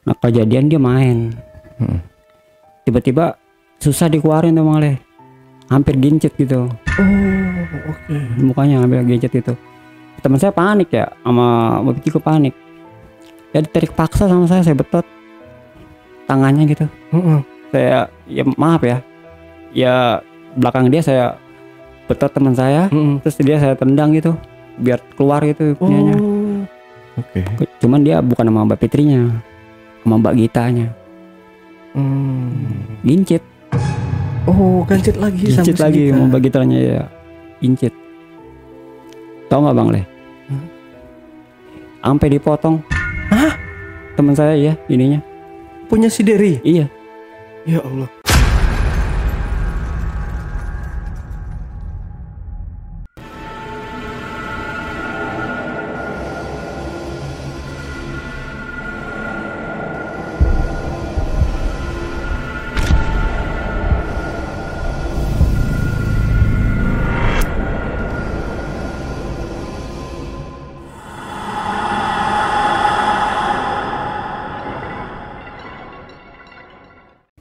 Nah kejadian dia main, tiba-tiba susah dikeluarin tuh Bang Ale, hampir gincit gitu. Mukanya hampir gincit gitu. Teman saya panik ya, sama babiku panik. Ya ditarik paksa sama saya betot tangannya gitu. Saya ya maaf ya, ya belakang dia saya betot teman saya, terus dia saya tendang gitu biar keluar gitu punyanya. Cuman dia bukan sama Mbak Fitrinya, sama Mbak Gitanya. Gincit. Gincit lagi. Gincit lagi sama Mbak Gitanya ya. Gincit. Tahu nggak Bang Le? Sampai dipotong. Hah? Teman saya ya ininya. Punya si Dery? Iya. Ya Allah.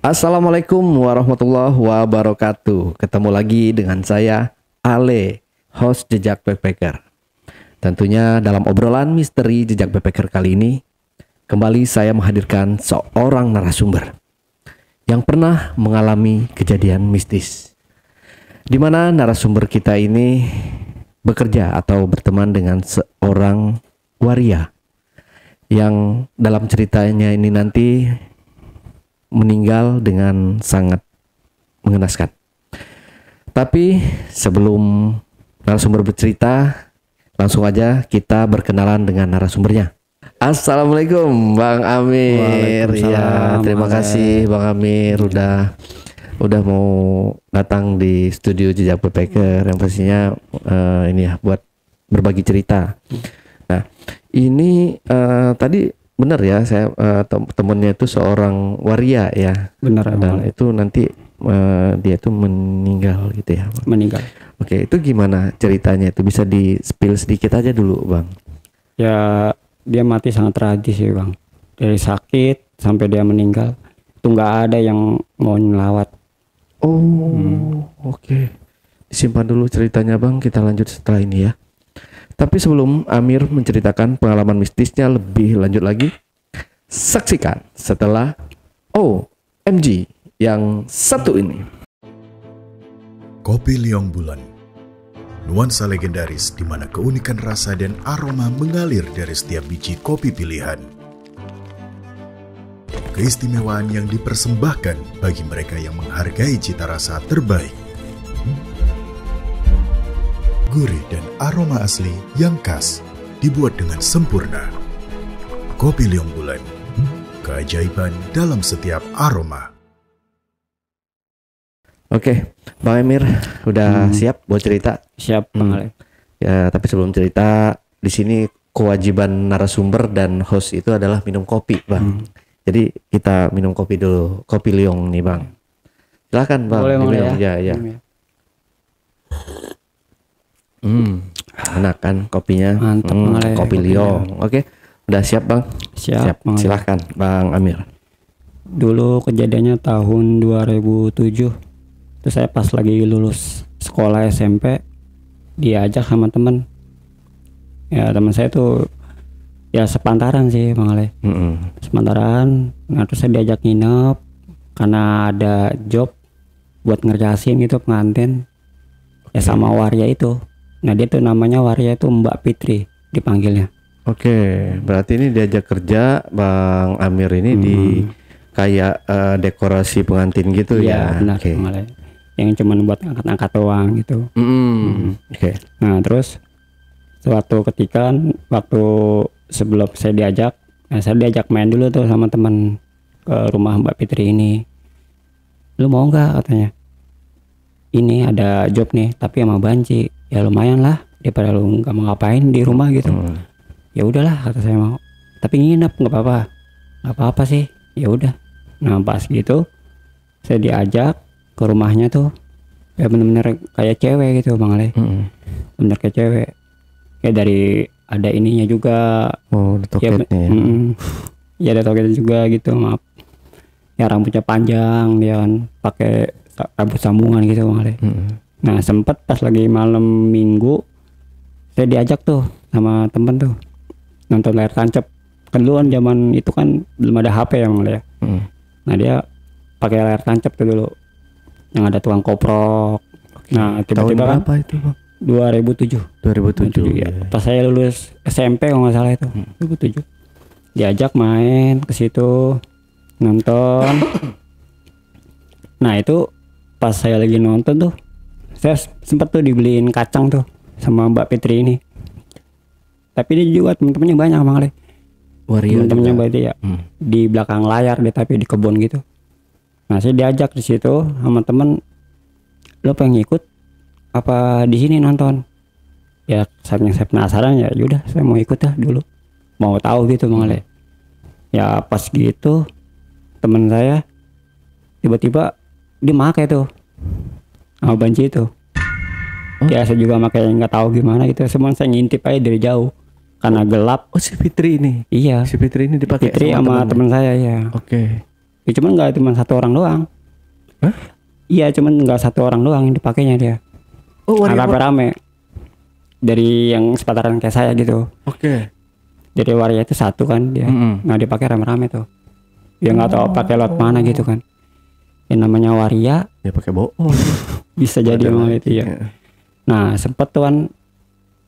Assalamualaikum warahmatullahi wabarakatuh. Ketemu lagi dengan saya Ale, host Jejak Backpacker. Tentunya dalam obrolan misteri Jejak Backpacker kali ini, kembali saya menghadirkan seorang narasumber yang pernah mengalami kejadian mistis, di mana narasumber kita ini bekerja atau berteman dengan seorang waria yang dalam ceritanya ini nanti meninggal dengan sangat mengenaskan. Tapi sebelum narasumber bercerita, langsung aja kita berkenalan dengan narasumbernya. Assalamualaikum Bang Amir. Ya, terima kasih Bang Amir udah mau datang di studio Jejak Backpacker yang pastinya ini ya buat berbagi cerita. Nah, ini tadi benar ya, saya temennya itu seorang waria ya. Benar. Dan itu nanti dia itu meninggal gitu ya. Meninggal. Oke, itu gimana ceritanya? Itu bisa di-spill sedikit aja dulu Bang. Ya dia mati sangat tragis ya Bang. Dari sakit sampai dia meninggal itu nggak ada yang mau nyelawat. Oke. Disimpan dulu ceritanya Bang, kita lanjut setelah ini ya. Tapi sebelum Amir menceritakan pengalaman mistisnya lebih lanjut lagi, saksikan setelah OMG yang satu ini. Kopi Liong Bulan, nuansa legendaris di mana keunikan rasa dan aroma mengalir dari setiap biji kopi pilihan. Keistimewaan yang dipersembahkan bagi mereka yang menghargai cita rasa terbaik. Gurih dan aroma asli yang khas dibuat dengan sempurna. Kopi Liong Bulan, keajaiban dalam setiap aroma. Oke, Bang Amir udah siap buat cerita? Siap Bang Ale. Ya, tapi sebelum cerita, di sini kewajiban narasumber dan host itu adalah minum kopi, Bang. Jadi kita minum kopi dulu, kopi Liong nih, Bang. Silakan, Bang. Boleh Bang ya. Enak kan kopinya? Mantap Bang Ale. Kopi Liong. Oke, udah siap Bang? Siap Bang Ale. Silakan Bang Amir. Dulu kejadiannya tahun 2007. Terus saya pas lagi lulus sekolah SMP, diajak sama temen. Ya teman saya tuh ya sepantaran sih Bang Ale. Sepantaran. Nah terus saya diajak nginep karena ada job buat ngerjasin gitu pengantin. Ya sama waria itu. Nah dia tuh namanya waria itu Mbak Fitri dipanggilnya. Oke, berarti ini diajak kerja Bang Amir ini di kayak dekorasi pengantin gitu ya? Benar. Okay. Yang cuman buat angkat-angkat doang gitu. Oke. Nah terus suatu ketika waktu sebelum saya diajak main dulu tuh sama teman ke rumah Mbak Fitri ini. Lu mau nggak katanya? Ini ada job nih tapi sama banci. Ya lumayan lah daripada lu nggak mau ngapain di rumah gitu. Ya udahlah kata saya mau. Tapi nginep nggak apa-apa sih. Ya udah. Nah pas gitu saya diajak ke rumahnya tuh. Ya bener-bener kayak cewek gitu Bang Ale. Bener kayak cewek. Kayak dari ada ininya juga. Toketnya ya. Ya ada tau kita juga gitu, maaf. Ya rambutnya panjang, dia kan pakai rambut sambungan gitu Bang Ale. Nah sempet pas lagi malam minggu saya diajak tuh sama temen tuh nonton layar tancap. Kan dulu kan zaman itu kan belum ada HP ya Bang Ale ya. Nah dia pakai layar tancap tuh dulu yang ada tukang koprok. Nah tiba-tiba Tahun kan berapa itu Bang? 2007 2007 ya. Pas saya lulus SMP kalau nggak salah itu 2007 diajak main ke situ nonton. Nah itu pas saya lagi nonton tuh saya sempet tuh dibeliin kacang tuh sama Mbak Fitri ini, tapi dia juga temen-temennya banyak Bang Ale. Waria Temen-temennya juga. berarti ya di belakang layar deh, tapi di kebun gitu. Nah saya diajak di situ sama temen, lo pengen ikut apa di sini nonton? Ya saking saya penasaran ya yaudah saya mau ikut dah dulu, mau tahu gitu Bang Ale. Ya pas gitu temen saya tiba-tiba dia pakai tuh sama banci itu. Ya saya juga pakai nggak tahu gimana gitu, semua saya ngintip aja dari jauh karena gelap. Oh si Fitri ini. Iya, Si Fitri ini dipakai Fitri sama temannya? teman saya ya. Oke. Ya cuman nggak cuma satu orang doang. Hah? Iya cuman nggak satu orang doang yang dipakainya dia. Oh waria. Rame-rame dari yang sepataran kayak saya gitu. Oke. Jadi waria itu satu kan dia. Nah dipakai rame-rame tuh. Ya nggak tahu pakai lot mana gitu kan. Yang namanya waria Ya pakai bohong. bisa jadi Ada memang lagi, itu ya. Nah sempet tuh kan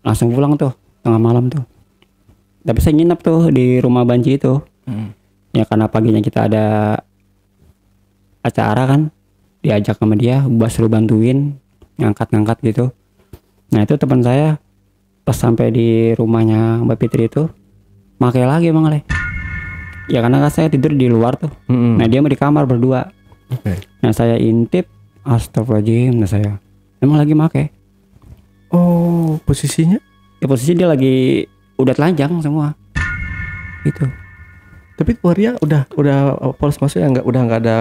langsung pulang tuh tengah malam tuh. Tapi saya nginep tuh di rumah banci itu. Ya karena paginya kita ada acara kan, diajak sama dia, gua suruh bantuin ngangkat-ngangkat gitu. Nah itu teman saya pas sampai di rumahnya Mbak Fitri itu pakai lagi Bang Ale. Ya karena kan saya tidur di luar tuh. Nah dia mau di kamar berdua. Oke. Nah saya intip, astagfirullahaladzim, nah saya emang lagi make. Oh posisinya? Ya posisi dia lagi udah telanjang semua. Gitu. Tapi waria udah polos, maksudnya udah nggak ada.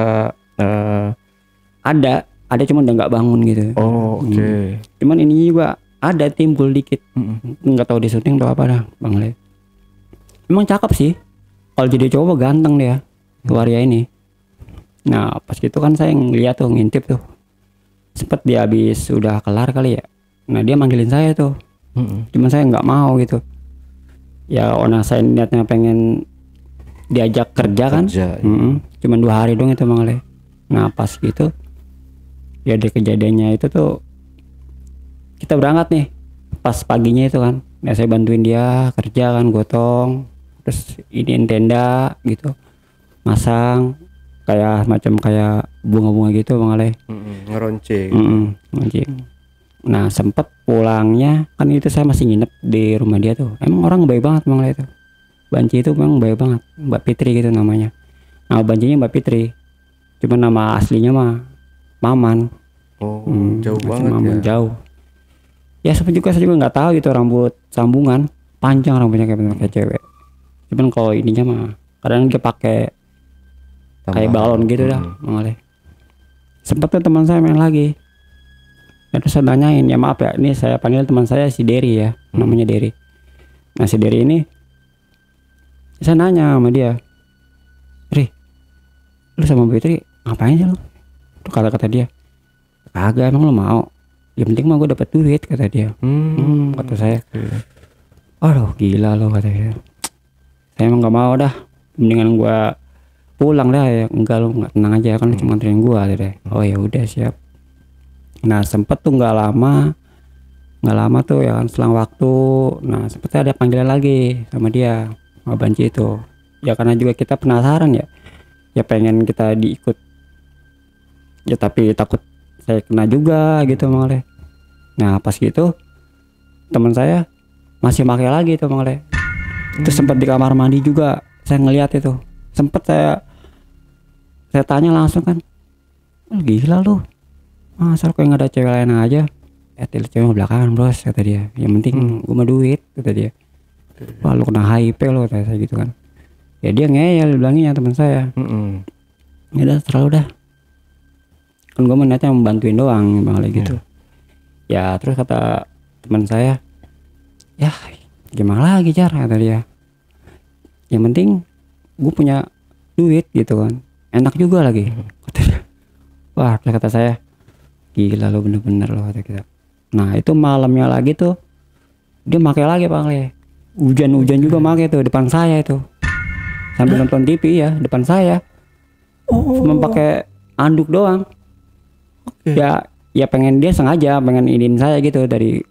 Ada cuman udah nggak bangun gitu. Oh oke. Cuman ini juga ada timbul dikit. Nggak tahu di syuting atau apa dah Bang Le. Emang cakep sih. Kalau jadi cowok ganteng dia waria ini. Nah pas gitu kan saya ngeliat tuh, ngintip tuh, sempet dia habis udah kelar kali ya. Nah dia manggilin saya tuh. Cuman saya nggak mau gitu. Ya orang saya niatnya pengen diajak kerja kan. Kerja, Cuman 2 hari dong itu Bang Le. Nah pas gitu ya ada kejadiannya itu tuh, kita berangkat nih pas paginya itu kan. Nah saya bantuin dia kerja kan, gotong, terus iniin tenda gitu, masang kayak macam kayak bunga-bunga gitu Bang Ale. Ngeronceng. Mancing. Nah sempet pulangnya kan itu saya masih nginep di rumah dia tuh. Emang orang baik banget Bang Ale itu. Banci itu memang baik banget, Mbak Fitri gitu namanya. Nah bancinya Mbak Fitri, cuma nama aslinya mah Maman. Oh jauh asli banget Maman, ya. jauh. Ya saya juga nggak tahu gitu, rambut sambungan panjang rambutnya kayak bener kayak cewek. Cuman kalau ininya mah kadang dia pakai kayak balon gitu dah Bang Ale. Sempet tuh teman saya main lagi. Ya, terus saya tanyain, ya maaf ya, ini saya panggil teman saya si Dery ya, namanya Dery. Nah si Dery ini saya nanya sama dia, Ri, lu sama Bu Fitri ngapain sih lu? Tuh kata-kata dia, kagak, emang lu mau? Yang penting mah gue dapet duit, kata dia. Kata saya, aduh gila lo, kata dia. Saya emang gak mau dah, mendingan gue pulang dah ya. Enggak, lu nggak, tenang aja kan, lu cuma nganterin gue, kata dia. Oh ya udah siap. Nah sempet tuh nggak lama tuh ya kan, selang waktu. Nah sempet ada panggilan lagi sama dia, sama banci itu. Ya karena juga kita penasaran ya pengen kita diikut. Ya tapi takut saya kena juga gitu Bang Ale. Nah pas gitu teman saya masih pakai lagi tuh Bang Ale. Itu sempat di kamar mandi juga saya ngeliat itu. Sempet saya tanya langsung kan, gila lu, masa kayak nggak ada cewek lain aja? Cewek belakangan bros, kata dia. Yang penting gue mah duit, kata dia. Wah lu kena HIV lo, kata saya gitu kan. Ya dia ngeyel bilangnya teman saya. Ya udah terlalu dah. Kan gue niatnya membantuin doang Bang Ale gitu. Ya terus kata teman saya, ya gimana lagi Jar, kata dia. Yang penting gue punya duit gitu kan, enak juga lagi. Wah, kata saya, gila lo, bener-bener lo, kata kita. Nah itu malamnya lagi tuh dia pakai lagi Pak Le, hujan-hujan juga pakai tuh depan saya itu, sambil nonton TV ya depan saya. Cuma pakai anduk doang. Ya pengen, dia sengaja pengen iniin saya gitu dari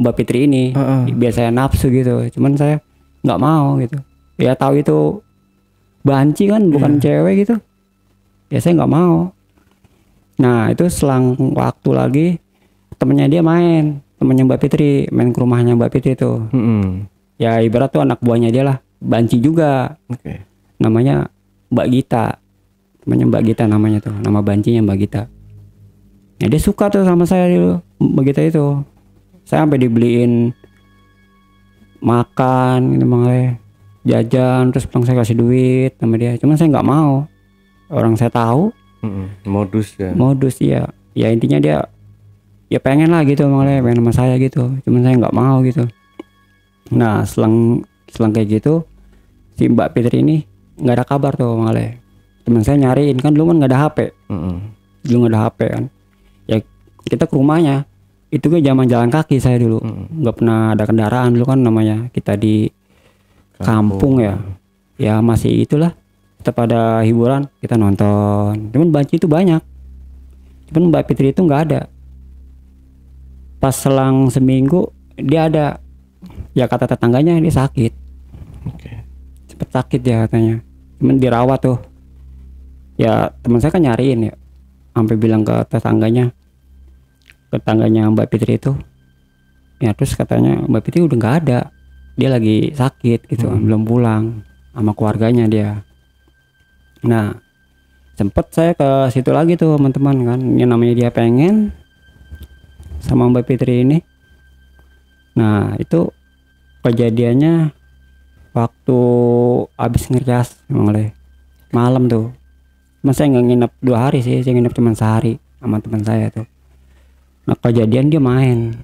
Mbak Fitri ini. Biar saya nafsu gitu, cuman saya nggak mau gitu. Ya tahu itu banci kan, bukan cewek gitu, ya saya nggak mau. Nah itu selang waktu lagi temennya dia main, temennya Mbak Fitri main ke rumahnya Mbak Fitri tuh. Ya ibarat tuh anak buahnya dia lah, banci juga. Namanya Mbak Gita, temennya Mbak Gita namanya tuh, nama bancinya Mbak Gita. Ya dia suka tuh sama saya dulu, Mbak Gita itu. Saya sampai dibeliin makan gitu, jajan, terus pulang saya kasih duit sama dia. Cuman saya nggak mau, orang saya tahu. Modus ya. Modus ya. Ya intinya dia ya pengen lah gitu, pengen sama saya gitu. Cuman saya nggak mau gitu. Nah selang kayak gitu, si Mbak Fitri ini nggak ada kabar tuh teman saya nyariin kan, dulu kan nggak ada HP. Dulu nggak ada HP kan. Ya kita ke rumahnya itu kan zaman jalan kaki saya dulu, nggak pernah ada kendaraan dulu kan, namanya kita di kampung ya. Ya masih itulah, tetap ada hiburan, kita nonton. Cuman banci itu banyak, cuman Mbak Fitri itu nggak ada. Pas selang seminggu dia ada, ya kata tetangganya dia sakit. Cepet sakit ya katanya, cuman dirawat tuh. Ya teman saya kan nyariin ya, sampai bilang ke tetangganya Mbak Fitri itu. Ya terus katanya Mbak Fitri udah nggak ada, dia lagi sakit gitu, belum pulang sama keluarganya dia. Nah sempet saya ke situ lagi tuh teman-teman kan, yang namanya dia pengen sama Mbak Fitri ini. Nah itu kejadiannya waktu habis ngerias malam tuh. Mas saya nggak nginep 2 hari sih, saya nginep cuma sehari sama teman saya tuh. Nah kejadian dia main,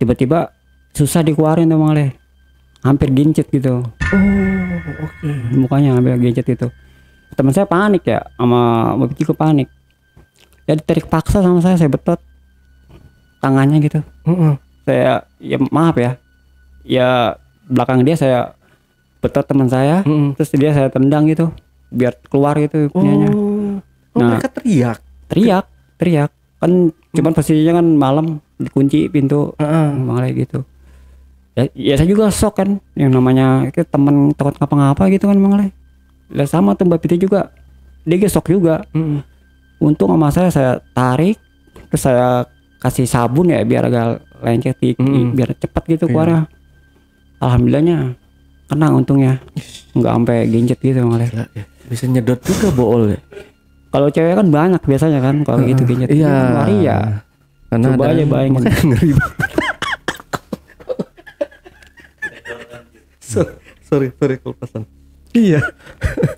tiba-tiba susah dikeluarin tuh hampir gincet gitu. Mukanya hampir gincet itu. Teman saya panik ya, sama Mbak Fitri panik. Ya ditarik paksa sama saya betot tangannya gitu. Saya ya maaf ya, ya belakang dia saya betot teman saya, terus dia saya tendang gitu biar keluar gitu punyanya. Nah mereka teriak kan, cuman posisinya kan malam, dikunci pintu, gitu. Ya saya juga shock kan, yang namanya itu teman takut ngapa-ngapa gitu kan lah sama tuh Mbak Fitri juga, dia shock juga. Untung sama saya tarik, terus saya kasih sabun ya biar agak lencet, biar cepat gitu keluarnya. Alhamdulillahnya kena, untungnya nggak sampai gincet gitu Bisa nyedot juga bool ya. Kalau cewek kan banyak biasanya kan kalau gitu gincet. Iya. Lari ya. Karena coba aja bayangin. Ngeri banget. sorry kelepasan. Iya.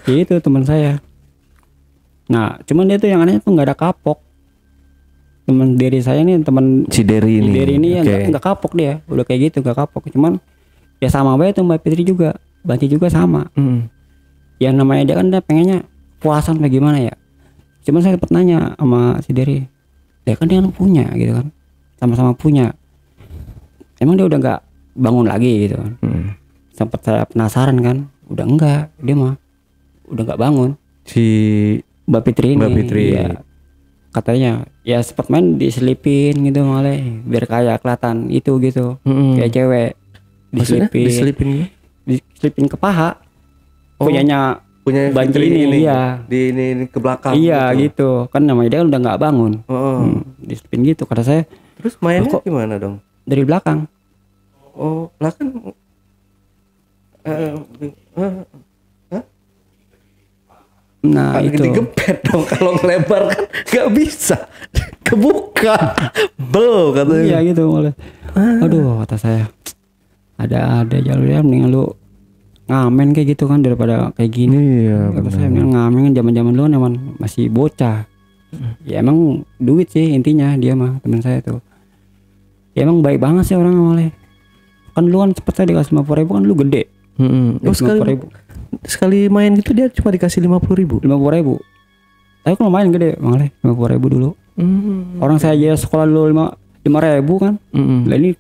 Itu teman saya. Nah, cuman dia tuh yang anehnya tuh nggak ada kapok. Teman Deri saya nih, teman si Deri ini. Okay. Nggak kapok dia, udah kayak gitu nggak kapok. Cuman ya sama banget tuh Mbak Fitri juga, Banci juga sama. Ya namanya dia kan, dia pengennya puasan kayak gimana ya. Cuman saya sempat nanya sama si Deri, ya kan dia kan punya gitu kan, sama-sama punya. Emang dia udah nggak bangun lagi gitu kan. Sempat saya penasaran kan, udah enggak, dia mah udah nggak bangun. Si Mbak Fitri ini. Ya, katanya ya sempat main diselipin gitu biar kayak kelihatan itu gitu, kayak cewek. Diselipin ke paha. Punya Banci ini ya. Ini ke belakang. Iya gitu. Kan namanya dia kan udah nggak bangun. Diselipin gitu kata saya. Terus mainnya gimana dong? Dari belakang. Belakang. Nah itu digepet dong, kalau ngelebar kan nggak bisa kebuka. Katanya. Iya gitu Aduh kata saya, ada jalurnya, mendingan lu ngamen kayak gitu kan daripada kayak gini. Iya, kata saya mendingan ngamen kan, zaman dulu emang masih bocah. Ya emang duit sih intinya, dia mah teman saya tuh. Ya emang baik banget sih orang kan lu kan cepet saya dikasih 50.000 kan, lu gede. Sekali sekali main gitu dia cuma dikasih 50.000. 50.000. Tapi kalau main gede Bang Ale, 50.000 dulu. Orang saya aja sekolah dulu 5.000 kan. Lah ini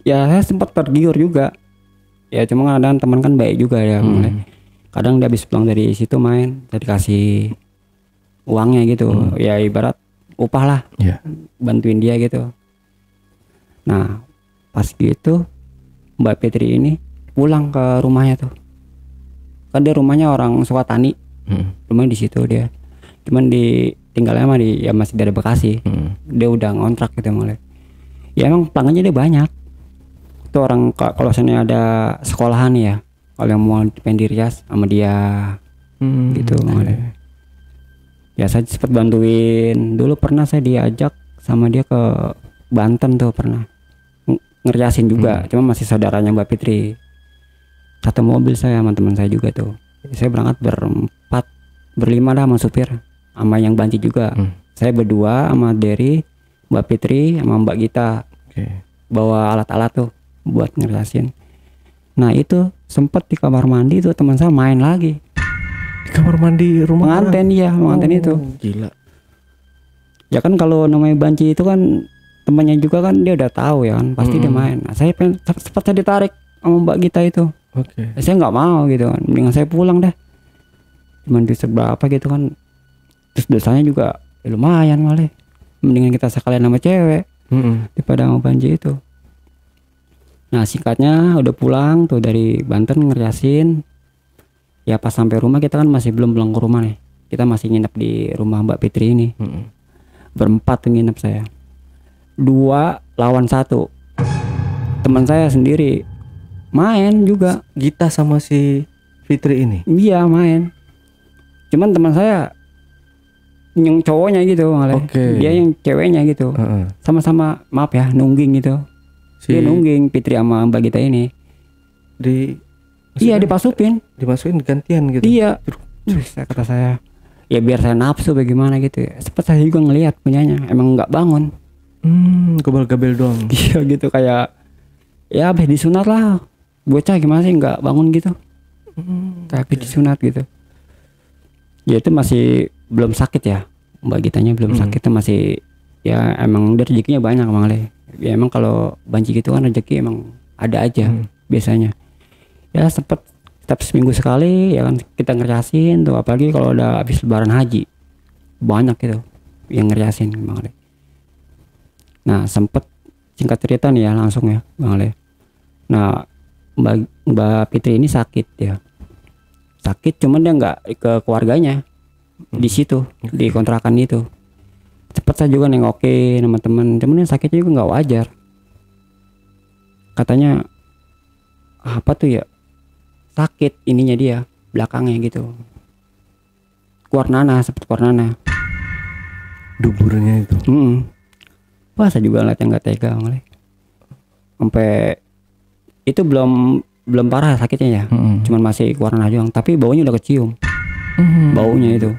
ya saya sempat tergiur juga. Ya cuma kadang teman kan baik juga ya Bang Ale. Kadang dia habis pulang dari situ main, saya dikasih uangnya gitu. Ya ibarat upah lah. Iya. Bantuin dia gitu. Nah, pas gitu Mbak Fitri ini pulang ke rumahnya tuh. Kan dia rumahnya orang Sukatani. Rumahnya di situ dia. Cuman tinggalnya mah ya masih dari Bekasi. Dia udah ngontrak gitu mulai. Ya emang pelanggannya dia banyak. Itu orang kalau sana ada sekolahan ya. Kalau yang mau pengen dirias sama dia gitu mulai. Ya saya sempat bantuin. Dulu pernah saya diajak sama dia ke Banten tuh pernah. Ngeriasin juga. Cuma masih saudaranya Mbak Fitri. Satu mobil saya sama teman saya juga tuh. Saya berangkat berlima dah sama supir. Sama yang banci juga. Saya berdua sama Derry, Mbak Fitri sama Mbak Gita. Bawa alat-alat tuh buat ngerasin. Nah itu sempet di kamar mandi tuh teman saya main lagi. Di kamar mandi rumah Pengantin ya, pengantin itu. Gila. Ya kan kalau namanya banci itu kan temannya juga kan dia udah tahu ya kan, pasti dia main. Nah, saya sempat saya ditarik sama Mbak Gita itu. Saya nggak mau gitu kan, mendingan saya pulang deh. Cuman di seberapa gitu kan. Terus dosanya juga ya lumayan malah. Mendingan kita sekalian sama cewek daripada sama banci itu. Nah singkatnya udah pulang tuh dari Banten ngeriasin. Ya pas sampai rumah kita kan masih belum pulang ke rumah nih. Kita masih nginep di rumah Mbak Fitri ini. Berempat tuh nginep saya. 2 lawan 1. Teman saya sendiri main juga. Gita sama si Fitri ini. Iya main. Cuman teman saya yang cowoknya gitu malah. Dia yang ceweknya gitu. Sama-sama maaf ya nungging gitu. Dia nungging Fitri sama Mbak Gita ini. Iya dimasukin gantian gitu. Iya. Kata saya ya biar saya nafsu bagaimana gitu ya. Sempat saya juga ngelihat punyanya emang nggak bangun. Gabel-gabel doang. Iya gitu kayak ya habis disunat lah. Bocah gimana sih nggak bangun gitu. Tapi disunat gitu. Ya itu masih belum sakit ya. Mbak Gitanya belum sakit tuh masih ya emang dia rezekinya banyak Bang Le. Ya emang kalau banci gitu kan rezeki emang ada aja biasanya. Ya setiap seminggu sekali ya kan kita ngeriasin tuh, apalagi kalau udah habis lebaran haji banyak gitu yang ngeriasin Bang Le. Nah sempet singkat cerita nih ya langsung ya Bang Le. Nah Mbak Fitri ini sakit ya, sakit cuman dia nggak ke keluarganya di situ di kontrakan itu. Cepet saya juga nengokin sama temen, cuman yang sakitnya juga nggak wajar. Katanya apa tuh ya, sakit ininya dia belakangnya gitu, keluar nanah, seperti keluar nanah duburnya itu. Wah saya juga ngeliat yang nggak tega malah. Sampai itu belum parah sakitnya ya, cuman masih keluar nanah doang, tapi baunya udah kecium. Baunya itu.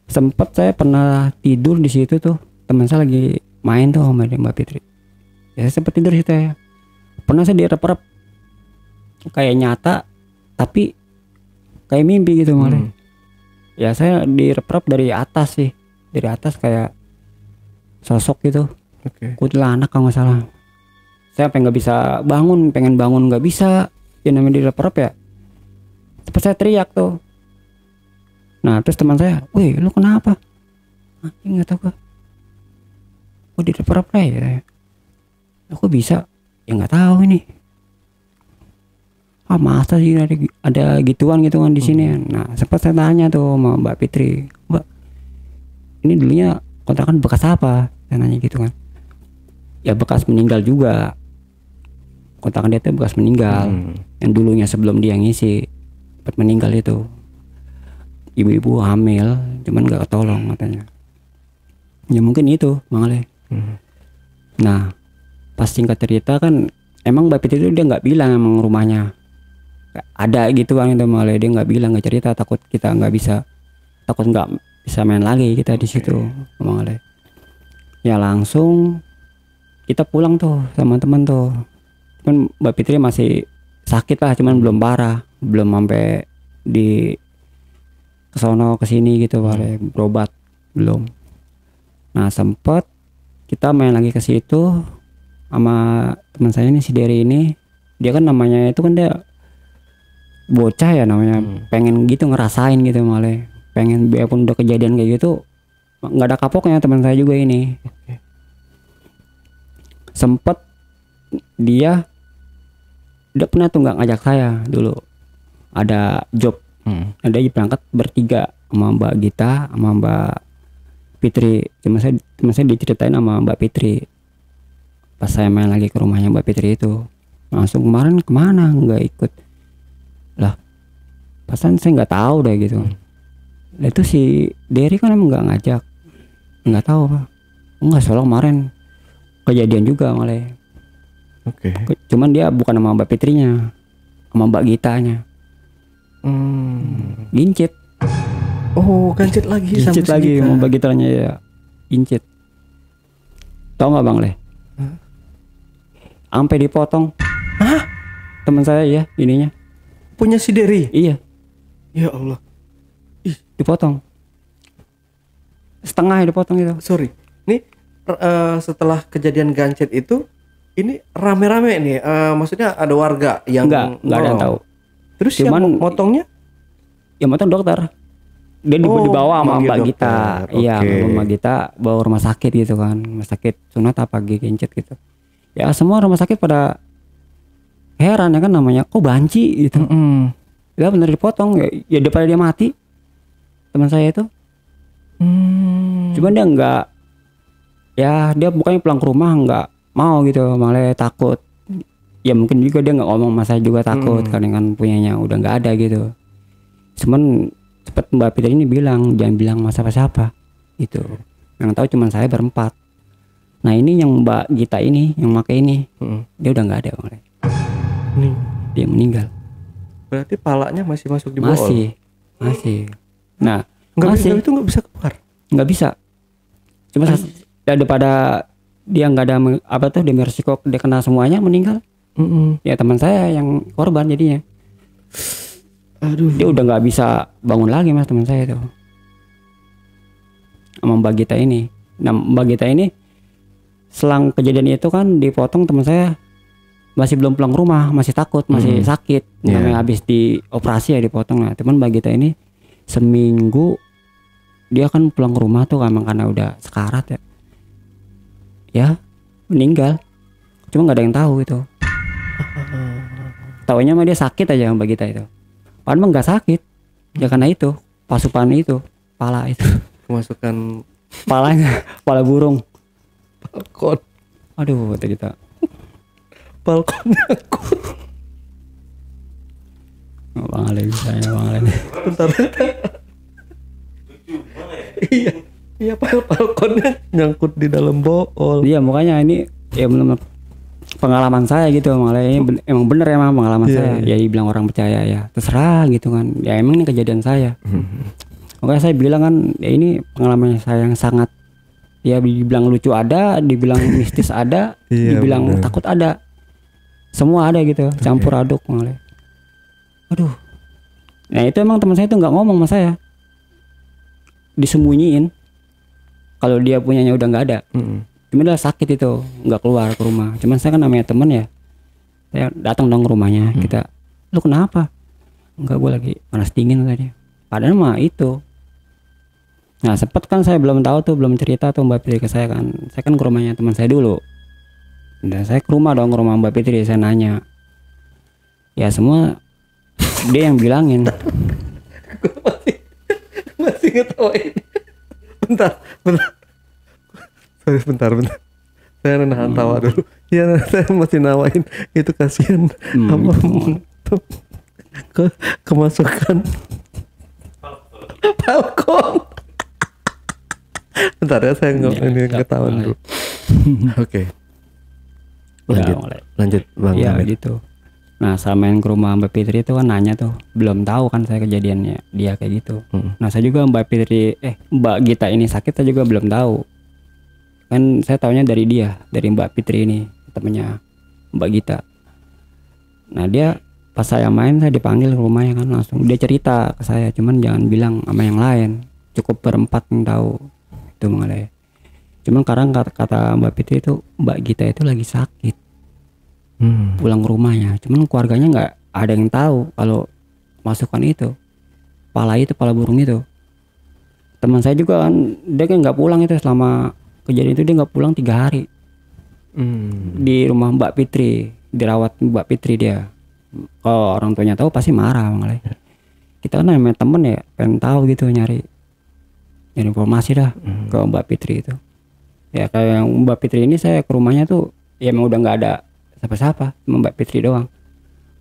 Sempet saya pernah tidur di situ tuh, teman saya lagi main tuh sama Mbak Fitri. Ya saya sempet tidur situ ya. Pernah saya direp-rep kayak nyata tapi kayak mimpi gitu malah. Ya saya direp-rep dari atas sih, dari atas kayak sosok gitu. Kuntilanak kalau nggak salah. Saya pengen nggak bisa bangun, pengen bangun nggak bisa. Ya namanya direp-rep ya. Terus saya teriak tuh. Nah terus teman saya, wih lu kenapa? Nggak tahu gua. Gua direp-rep ya. Aku bisa? Ya nggak tahu ini. Masa sih ada gituan gitu kan di sini. Nah sempat saya tanya tuh sama Mbak Fitri, Mbak, ini dulunya kontrakan bekas apa? Saya nanya gitu kan. Ya bekas meninggal juga. Kontrakan dia tuh bekas meninggal. Yang dulunya sebelum dia ngisi, sempat meninggal itu. Ibu-ibu hamil, cuman nggak ketolong katanya. Ya mungkin itu Bang Ale. Nah pas singkat cerita kan emang Mbak Fitri itu dia nggak bilang emang rumahnya ada gitu kan itu malah dia nggak bilang, nggak cerita, takut kita nggak bisa, takut nggak bisa main lagi kita di situ malah. Ya langsung kita pulang tuh sama teman tuh, kan Mbak Fitri masih sakit lah, cuman belum parah, belum sampai di kesono kesini gitu, boleh berobat belum. Nah sempet kita main lagi ke situ sama teman saya nih, si Derry ini. Dia kan namanya itu kan dia bocah ya namanya, pengen gitu ngerasain gitu, malah pengen, biarpun udah kejadian kayak gitu nggak ada kapoknya. Teman saya juga ini sempet dia udah pernah tuh nggak ngajak saya dulu, ada job, ada berangkat bertiga sama Mbak Gita sama Mbak Fitri. Teman saya diceritain sama Mbak Fitri pas saya main lagi ke rumahnya Mbak Fitri itu, langsung kemarin kemana nggak ikut lah, pasan saya nggak tahu deh gitu. Itu si Derry kan emang nggak ngajak, nggak tahu apa, nggak, soalnya kemarin kejadian juga malah. Oke. Cuman dia bukan sama Mbak Fitrinya, sama Mbak Gitanya. Gincit. Oh, gancit lagi Gincit sama lagi si Gita. sama Mbak Gitanya ya. Gincit. Tahu nggak Bang Le? Sampai dipotong. Hah? Teman saya ya ininya. Punya si Derry. Iya, Ya Allah. dipotong. Setengah dipotong itu. Sorry. Nih setelah kejadian gancit itu, ini rame-rame nih. Maksudnya ada warga yang Enggak ada yang nolong. tahu. Terus Cuman yang motongnya? Ya motong dokter. Dia Oh, dibawa sama manggil Mbak dokter. Gita. Iya, Oke. sama Mbak Gita bawa rumah sakit gitu kan. Rumah sakit sunat apa gincit gitu. Ya semua rumah sakit pada heran ya kan, namanya kok banci gitu. Ya bener dipotong ya daripada dia mati. Teman saya itu. Cuman dia enggak, ya dia bukannya pulang ke rumah enggak mau gitu, malah takut. Ya mungkin juga dia nggak ngomong, mas saya juga takut karena kan punyanya udah nggak ada gitu. Cuman cepet Mbak Fitri ini bilang jangan bilang sama siapa gitu. Yang tahu cuman saya berempat. Nah ini yang Mbak Gita ini yang pakai ini, dia udah nggak ada malah. Dia meninggal. Berarti palanya masih masuk di bool. Masih. Nah Itu nggak bisa keluar. nggak bisa. Cuma daripada dia nggak ada apa tuh, dia resiko dia kena semuanya meninggal. Ya teman saya yang korban jadinya. Aduh. Dia udah nggak bisa bangun lagi mas, teman saya itu sama Mbak Gita ini. Nah Mbak Gita ini selang kejadian itu kan dipotong, teman saya masih belum pulang rumah, masih takut, masih sakit. Namanya habis dioperasi ya dipotong. Nah teman Mbak Gita ini seminggu dia kan pulang ke rumah tuh emang karena udah sekarat ya meninggal. Cuma nggak ada yang tahu gitu. Taunya mah dia sakit aja Mbak Gita itu. Padahal mah nggak sakit. Ya karena itu pasupan itu, pala itu. Kemasukan Palanya, pala burung. balkon. Aduh, kata kita. Balkonnya aku. Bang Ale bisa ya Bang Ale. Bentar. Iya. Iya, balkonnya nyangkut di dalam bool. Iya makanya ini ya benar pengalaman saya gitu, malah ini emang bener emang pengalaman saya. Ya dibilang orang percaya ya terserah gitu kan. Ya emang ini kejadian saya. Makanya saya bilang kan ya ini pengalaman saya yang sangat, ya dibilang lucu ada, dibilang mistis ada, Iya, dibilang bener. takut ada. Semua ada gitu, campur aduk malah. Aduh. Nah itu emang teman saya tuh nggak ngomong sama saya. Disembunyiin. Kalau dia punyanya udah nggak ada. Cuma dia sakit itu, nggak keluar ke rumah. Cuman saya kan namanya temen ya, saya datang dong ke rumahnya. Kita, lu kenapa? Enggak, gue lagi panas dingin tadi. Padahal mah itu. Nah sempet kan saya belum tahu tuh, belum cerita tuh Mbak Fitri ke saya kan. Saya kan ke rumahnya teman saya dulu. Dan saya ke rumah dong, ke rumah Mbak Fitri. Saya nanya. Ya semua dia yang bilangin. Masih ngetawain. Bentar. Sorry, bentar. Saya nahan tawa dulu. Ya, saya masih nawain itu, kasihan apa tuh kemasukan balkon. Bentar ya, saya ini ketahuan dulu. Oke. Lanjut Bang. Iya Hamid. gitu. Nah saya main ke rumah Mbak Fitri itu kan nanya tuh, belum tahu kan saya kejadiannya dia kayak gitu. Nah saya juga Mbak Fitri Mbak Gita ini sakit saya juga belum tahu. Kan saya taunya dari dia, dari Mbak Fitri ini temennya Mbak Gita. Nah dia Pas saya main saya dipanggil ke rumahnya kan, langsung dia cerita ke saya, cuman jangan bilang sama yang lain, cukup berempat yang tahu itu mengenai. Cuman sekarang kata Mbak Fitri itu Mbak Gita itu lagi sakit, pulang ke rumahnya, cuman keluarganya nggak ada yang tahu kalau masukan itu pala burung itu. Teman saya juga kan dia kan nggak pulang itu, selama kejadian itu dia nggak pulang 3 hari. Di rumah Mbak Fitri, dirawat Mbak Fitri dia. Kalau orang tuanya tahu pasti marah Bang. Kita kan namanya temen ya, pengen tahu gitu, nyari informasi dah ke Mbak Fitri itu. Ya kayak yang Mbak Fitri ini saya ke rumahnya tuh ya emang udah nggak ada siapa-siapa, cuma Mbak Fitri doang.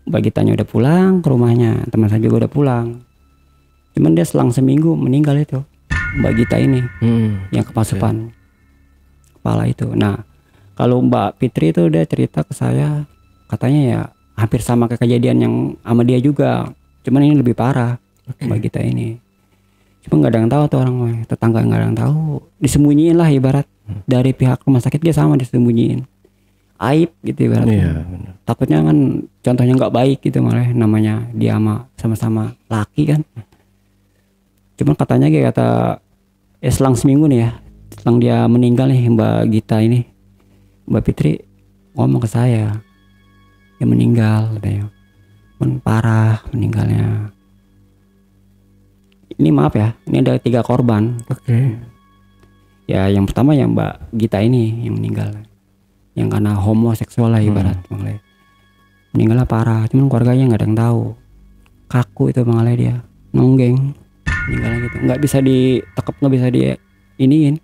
Mbak Gitanya udah pulang ke rumahnya, teman saya juga udah pulang. Cuman dia selang seminggu meninggal itu Mbak Gita ini, yang kemasukan kepala itu. Nah kalau Mbak Fitri itu dia cerita ke saya, katanya ya hampir sama kayak kejadian yang sama dia juga, cuman ini lebih parah. Mbak Gita ini cuma nggak ada yang tahu tuh, orang tetangga nggak ada yang tahu, disembunyiin lah ibarat. Dari pihak rumah sakit dia sama disembunyiin, aib gitu ibarat. Takutnya kan contohnya nggak baik gitu, malah namanya dia sama-sama laki kan. Cuman katanya kayak kata selang seminggu nih ya, selang dia meninggal nih Mbak Gita ini, Mbak Fitri ngomong ke saya, dia meninggal katanya, parah meninggalnya. Ini maaf ya, ini ada 3 korban. Ya yang pertama yang Mbak Gita ini yang meninggal, yang karena homoseksual lah ibarat. Meninggalnya parah, cuman keluarganya nggak ada yang tahu. Kaku itu Bang Ale, dia nonggeng meninggalnya gitu, nggak bisa ditekep, nggak bisa di iniin.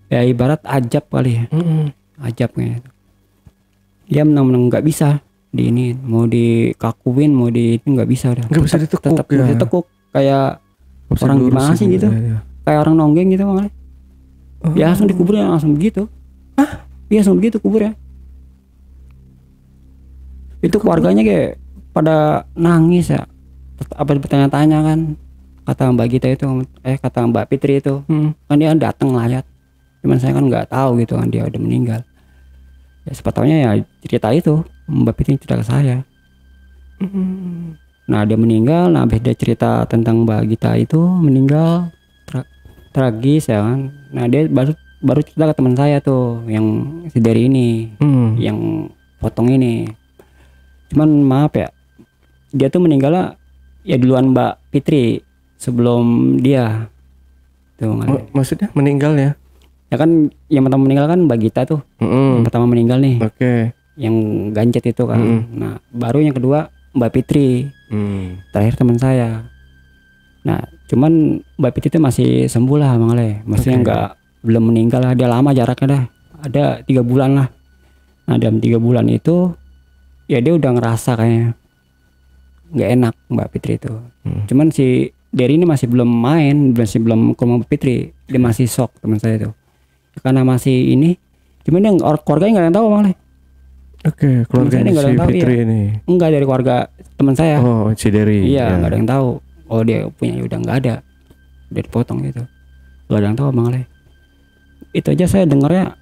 Ya ibarat ajab kali ya. Ajab kayak gitu. Dia menang nggak bisa diinin, mau dikakuin, mau di itu nggak bisa, udah nggak bisa ditekuk, tetap ya. Ditekuk kayak orang gimana sih gitu, kayak orang nonggeng gitu Bang Ale. Ya langsung dikubur ya, langsung begitu. Iya langsung begitu kubur ya. Itu keluarganya kayak pada nangis ya, apa bertanya-tanya kan. Kata Mbak Gita itu, kata Mbak Fitri itu, kan dia datang ngeliat, cuman saya kan nggak tahu gitu kan dia udah meninggal. Ya sepatutnya ya cerita itu Mbak Fitri cerita ke saya. Nah dia meninggal, nah habis dia cerita tentang Mbak Gita itu meninggal tragis ya kan. Nah dia baru cerita ke teman saya tuh yang si dari ini, yang potong ini. Cuman maaf ya, dia tuh meninggalnya ya duluan Mbak Fitri sebelum dia tuh. Maksudnya meninggal ya? Ya kan yang pertama meninggal kan Mbak Gita tuh, yang pertama meninggal nih, yang gancet itu kan. Nah baru yang kedua Mbak Fitri, terakhir teman saya. Nah cuman Mbak Fitri itu masih sembuh lah Bang Ale, maksudnya belum meninggal lah, dia lama jaraknya dah, ada 3 bulan lah. Nah dalam 3 bulan itu ya dia udah ngerasa kayaknya nggak enak Mbak Fitri itu. Cuman si Derry ini masih belum main, masih belum ke rumah Mbak Fitri, dia masih shock teman saya itu. Karena masih ini, cuman yang keluarganya nggak ada yang tahu Bang Le. Keluarga si Fitri ini. Enggak, dari keluarga teman saya. Oh, si Derry. Iya, nggak ada yang tahu. Oh dia punya udah nggak ada, udah dipotong gitu. Nggak ada yang tahu Bang Le. Itu aja saya dengarnya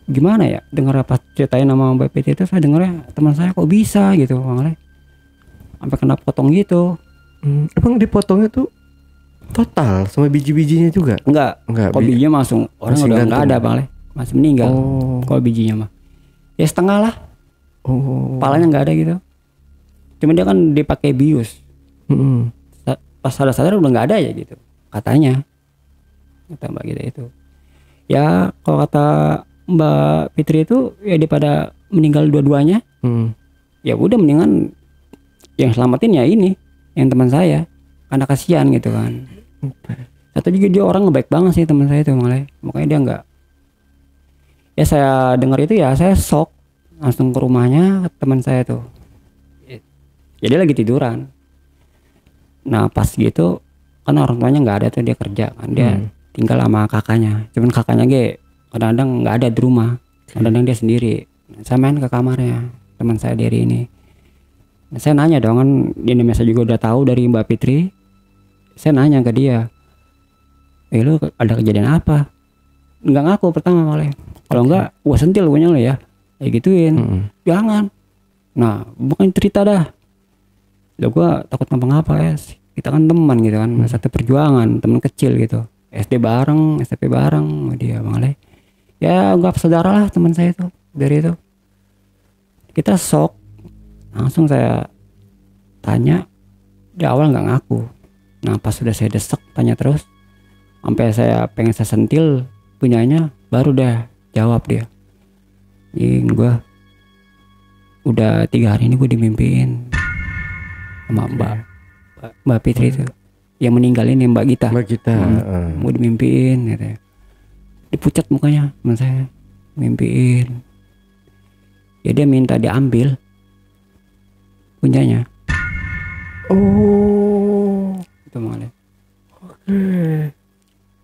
gimana ya? Dengar pas ceritain nama Mbak Fitri itu, saya dengarnya teman saya kok bisa gitu Bang Le. Sampai kena potong gitu. Emang dipotongnya tuh total sama biji-bijinya juga? Enggak. Kalau bijinya langsung orang udah nggak ada Bang Le, masih meninggal. Kalau bijinya mah ya setengah lah. Palanya nggak ada gitu. Cuma dia kan dipakai bius. Pas sadar udah nggak ada ya gitu katanya, kata Mbak Gita itu. Ya kalau kata Mbak Fitri itu ya daripada meninggal dua-duanya, ya udah mendingan yang selamatin ya ini yang teman saya, karena kasihan gitu kan. Satu juga dia orang ngebaik banget sih teman saya itu malah, makanya dia nggak. Ya saya dengar itu ya saya shock, langsung ke rumahnya teman saya tuh. Jadi lagi tiduran. Nah pas gitu kan orang tuanya nggak ada tuh, dia kerja kan, dia tinggal sama kakaknya. Cuman kakaknya kadang-kadang nggak ada di rumah, kadang-kadang dia sendiri. Saya main ke kamarnya teman saya dari ini. Saya nanya dong kan, dia saya juga udah tahu dari Mbak Fitri. Saya nanya ke dia, lu ada kejadian apa? Enggak ngaku pertama malah. Kalau enggak, wah sentil punya lo ya. Kayak gituin. Jangan. Nah bukan cerita dah. Lah gue takut ngapa-ngapa ya. Kita kan teman gitu kan, satu perjuangan, teman kecil gitu. SD bareng, SMP bareng sama dia Bang Ale. Ya anggap saudara lah teman saya itu. Dari itu kita shock, langsung saya tanya, di awal nggak ngaku. Nah pas sudah saya desek tanya terus, sampai saya pengen saya sentil punyanya, baru dah jawab dia. Gue udah 3 hari ini gue dimimpiin sama Mbak Fitri itu yang meninggal ini, Mbak Gita. Gue dimimpiin gitu ya. Dipucat mukanya teman saya, mimpiin ya dia minta diambil punyanya. Oh Itu malah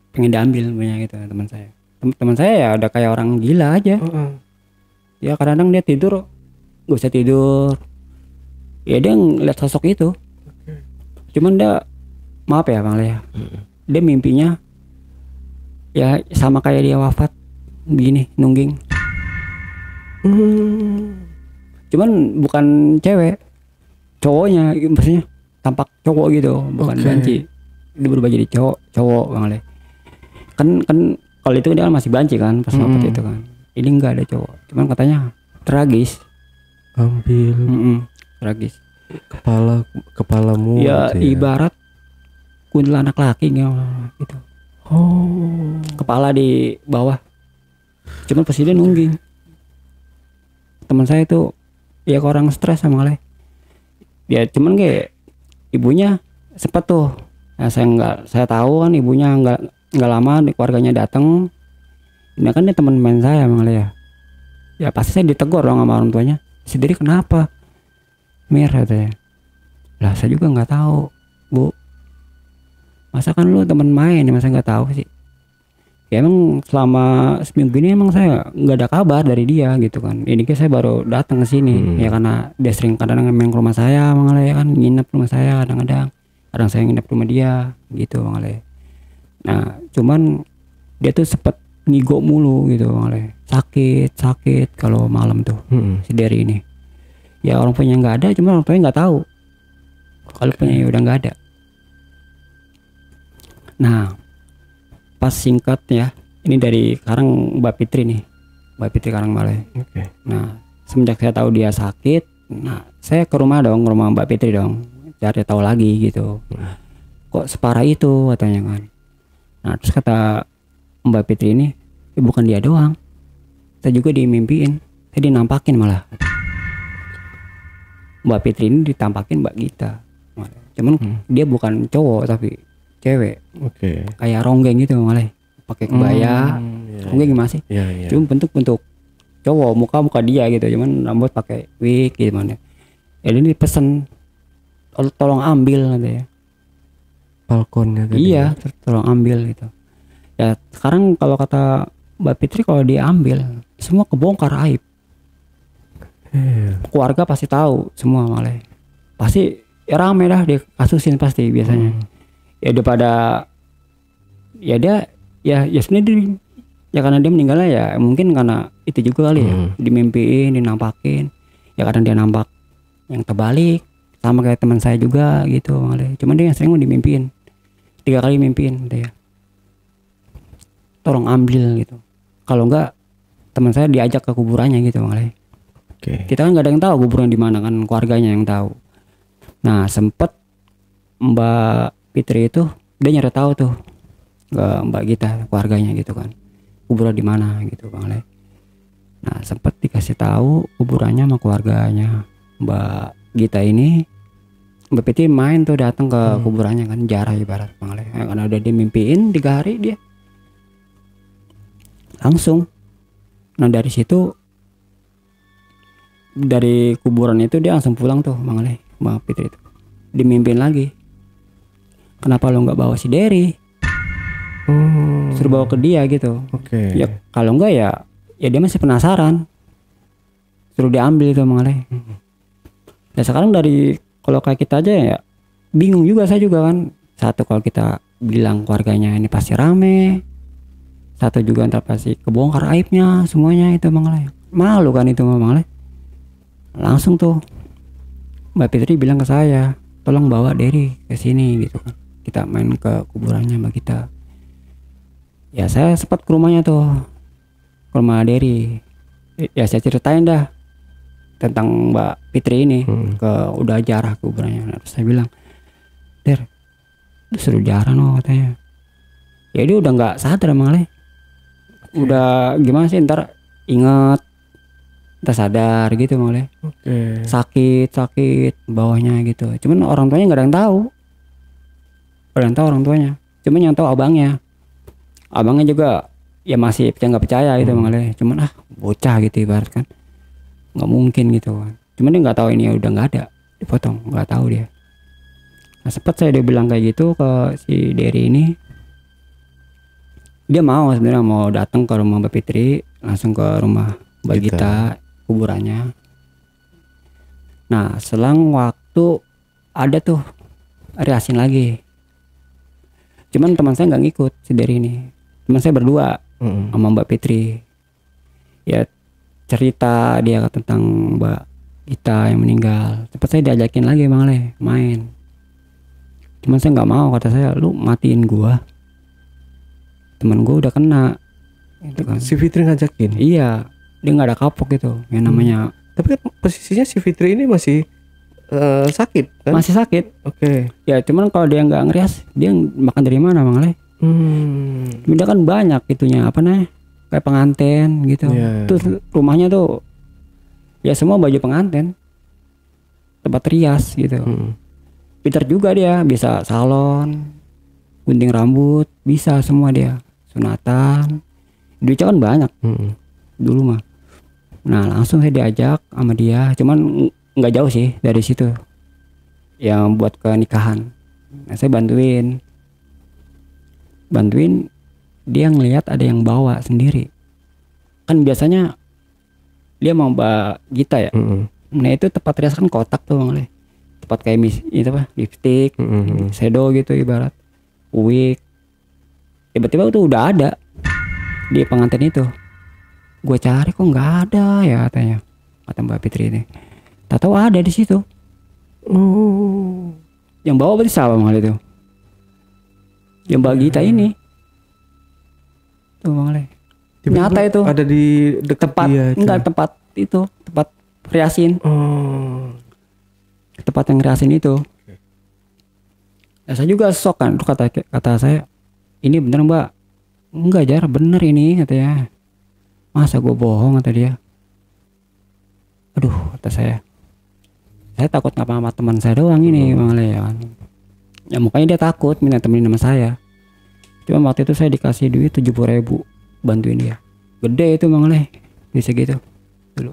pengen diambil punya gitu teman saya. Teman saya ya udah kayak orang gila aja. Ya kadang-kadang dia tidur gak bisa tidur, ya dia ngeliat sosok itu. Cuman dia maaf ya Bang Le, dia mimpinya ya sama kayak dia wafat begini, nungging. Cuman bukan cewek, cowoknya maksudnya tampak cowok gitu, bukan banci. Dia berubah jadi cowok Bang Le. Kan kalau itu dia masih banci kan pas wafat itu kan. Ini enggak ada cowok. Cuman katanya tragis. Ambil Tragis. Kepalamu Ya gitu ibarat kuntilanak laki gitu. Kepala di bawah. Cuman pasti dia nungging. Teman saya itu ya orang stres sama Le. Ya cuman kayak ibunya sempat tuh. Nah, saya tahu kan ibunya nggak lama keluarganya datang. Ini kan dia teman main saya Bang Le ya. Ya pasti saya ditegur dong sama orang tuanya. Sendiri kenapa? Mir katanya. Lah saya juga nggak tahu Bu. Masa kan lu teman main, masa nggak tahu sih? Ya emang selama seminggu ini emang saya nggak ada kabar dari dia gitu kan. Ini kan saya baru datang ke sini ya karena dia sering kadang-kadang main ke rumah saya Bang Ale kan, nginep rumah saya kadang-kadang. Kadang saya nginep rumah dia gitu Bang Ale. Nah cuman dia tuh sempet ngigo mulu gitu Bang Ale. Sakit kalau malam tuh si Derry ini. Ya orang punya nggak ada, cuma orang tuanya nggak tahu. Kalau punya ya udah nggak ada. Nah pas singkat ya, ini dari Karang Mbak Fitri nih, Mbak Fitri Karangmale. Nah semenjak saya tahu dia sakit, nah saya ke rumah Mbak Fitri dong, cari tahu lagi gitu. Kok separah itu katanya kan. Nah terus kata Mbak Fitri ini, bukan dia doang, saya juga dimimpiin, saya dinampakin malah. Mbak Fitri ini ditampakin Mbak Gita, cuman dia bukan cowok tapi cewek. Kayak ronggeng gitu malah, pakai kebaya. Ronggeng gimana sih? Cuma bentuk cowok, muka dia gitu, cuman rambut pakai wig gitu mana. Ya ini pesen tolong ambil katanya. Balkonnya tadi. Iya, tolong ambil gitu. Ya sekarang kalau kata Mbak Fitri, kalau dia ambil semua kebongkar aib. Keluarga pasti tahu semua malah. Pasti ya rame dah dia kasusin pasti biasanya. Ya daripada ya dia ya sebenarnya ya karena dia meninggalnya ya mungkin karena itu juga kali ya, dimimpiin, dinampakin. Ya kadang dia nampak yang terbalik sama kayak teman saya juga gitu malah. Cuman dia yang sering dimimpiin. 3 kali mimpiin dia. Tolong ambil gitu. Kalau enggak teman saya diajak ke kuburannya gitu malah. Kita kan nggak ada yang tahu kuburan di mana kan, keluarganya yang tahu. Nah sempet Mbak Fitri itu dia nyari tahu tuh ke Mbak Gita, keluarganya gitu kan, kuburan di mana gitu Bang Le. Nah sempet dikasih tahu kuburannya sama keluarganya Mbak Gita ini. Mbak Fitri main tuh datang ke kuburannya kan, jarah ibarat Bang Le. Karena udah dimimpiin 3 hari dia langsung. Nah dari situ, dari kuburan itu dia langsung pulang tuh Bang Le, Mbak Fitri itu dimimpiin lagi. Kenapa lo nggak bawa si Derry? Suruh bawa ke dia gitu. Ya kalau enggak ya dia masih penasaran. Suruh diambil itu Bang Le. Ya sekarang dari kalau kayak kita aja ya bingung juga, saya juga kan. Satu kalau kita bilang keluarganya ini pasti rame. Satu juga ntar pasti kebongkar aibnya semuanya itu Bang Le. Malu kan itu Bang Le. langsung tuh Mbak Fitri bilang ke saya, tolong bawa Derry ke sini gitu kan, kita main ke kuburannya Mbak Gita. Ya saya sempat ke rumahnya tuh, ke rumah Derry. Ya saya ceritain dah tentang Mbak Fitri ini, udah jarah kuburannya. Terus saya bilang, Der, suruh jarah no katanya. Ya dia udah nggak sadar emang udah gimana sih, ntar ingat, ntar sadar gitu malah. Sakit bawahnya gitu. Cuman orang tuanya nggak ada yang tahu. Ada yang tahu orang tuanya. Cuman yang tahu abangnya. Abangnya juga ya masih nggak percaya gitu malah. Cuman bocah gitu ibarat kan. Nggak mungkin gitu kan. Cuman dia nggak tahu ini udah nggak ada, dipotong, nggak tahu dia. Nah sempat saya dia bilang kayak gitu ke si Derry ini. Dia mau sebenarnya mau datang ke rumah Mbak Fitri, langsung ke rumah Mbak Gita, kuburannya. Nah selang waktu ada tuh Riasin lagi. Cuman teman saya nggak ngikut si Derry ini. Teman saya berdua sama Mbak Fitri. Ya cerita dia tentang Mbak Gita yang meninggal. Cepat saya diajakin lagi Bang Le main. Cuman saya nggak mau, kata saya, lu matiin gua. Temen gua udah kena. Gitu kan. Si Fitri ngajakin? Iya, dia nggak ada kapok gitu. Yang namanya. Tapi kan posisinya si Fitri ini masih sakit kan? Masih sakit. Oke. Ya cuman kalau dia nggak ngerias, dia makan dari mana Bang Le? Dia kan banyak itunya apa namanya? Kayak pengantin gitu. Terus rumahnya tuh ya semua baju pengantin, tempat rias gitu. Pinter juga dia, bisa salon, gunting rambut, bisa semua dia, sunatan, duitnya kan banyak dulu mah. Nah langsung saya diajak sama dia, cuman nggak jauh sih dari situ, yang buat ke nikahan. Nah saya bantuin, dia ngelihat ada yang bawa sendiri. Kan biasanya dia mau Mbak Gita ya. Nah itu tempat rias kan kotak tuh Bang Le. Tempat kayak itu apa, lipstick, shadow gitu ibarat, wig. Tiba-tiba tuh udah ada di pengantin itu. Gue cari kok nggak ada ya katanya, kata Mbak Fitri ini. Tak tahu ada di situ. Yang bawa berarti siapa Bang Le itu? Yang Mbak Gita ini. Tuh Bang Le. Nyata itu. Ada di dekat tempat dia. Enggak, tempat itu, tempat riasin. Tempat yang riasin itu. Ya, saya juga sok kan, kata saya, ini bener Mbak? Enggak Jar, bener ini katanya. Masa gue bohong, kata dia. Aduh, kata saya takut ngapa sama teman saya doang ini Bang Le ya kan. Ya mukanya dia takut minta temenin sama saya. Cuma waktu itu saya dikasih duit 70.000 bantuin dia. Gede itu Bang Le, bisa gitu dulu.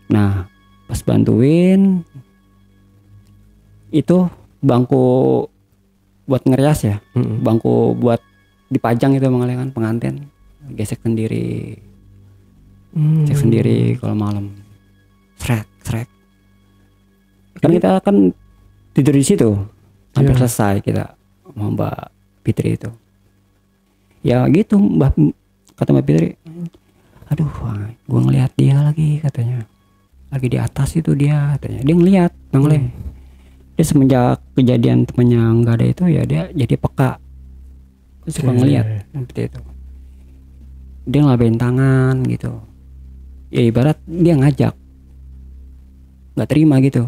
Nah pas bantuin itu bangku buat ngerias ya, bangku buat dipajang itu Bang Le kan, pengantin gesek sendiri, cek sendiri kalau malam, srek. Kan kita kan tidur di situ, hampir selesai kita sama Mbak Fitri itu. Ya gitu kata Mbak Fitri, aduh gue ngelihat dia lagi katanya, lagi di atas itu dia katanya, dia ngelihat Bang Le. Dia semenjak kejadian temennya nggak ada itu ya dia jadi peka, suka ngelihat seperti itu. Dia ngelabain tangan gitu, ya ibarat dia ngajak, nggak terima gitu.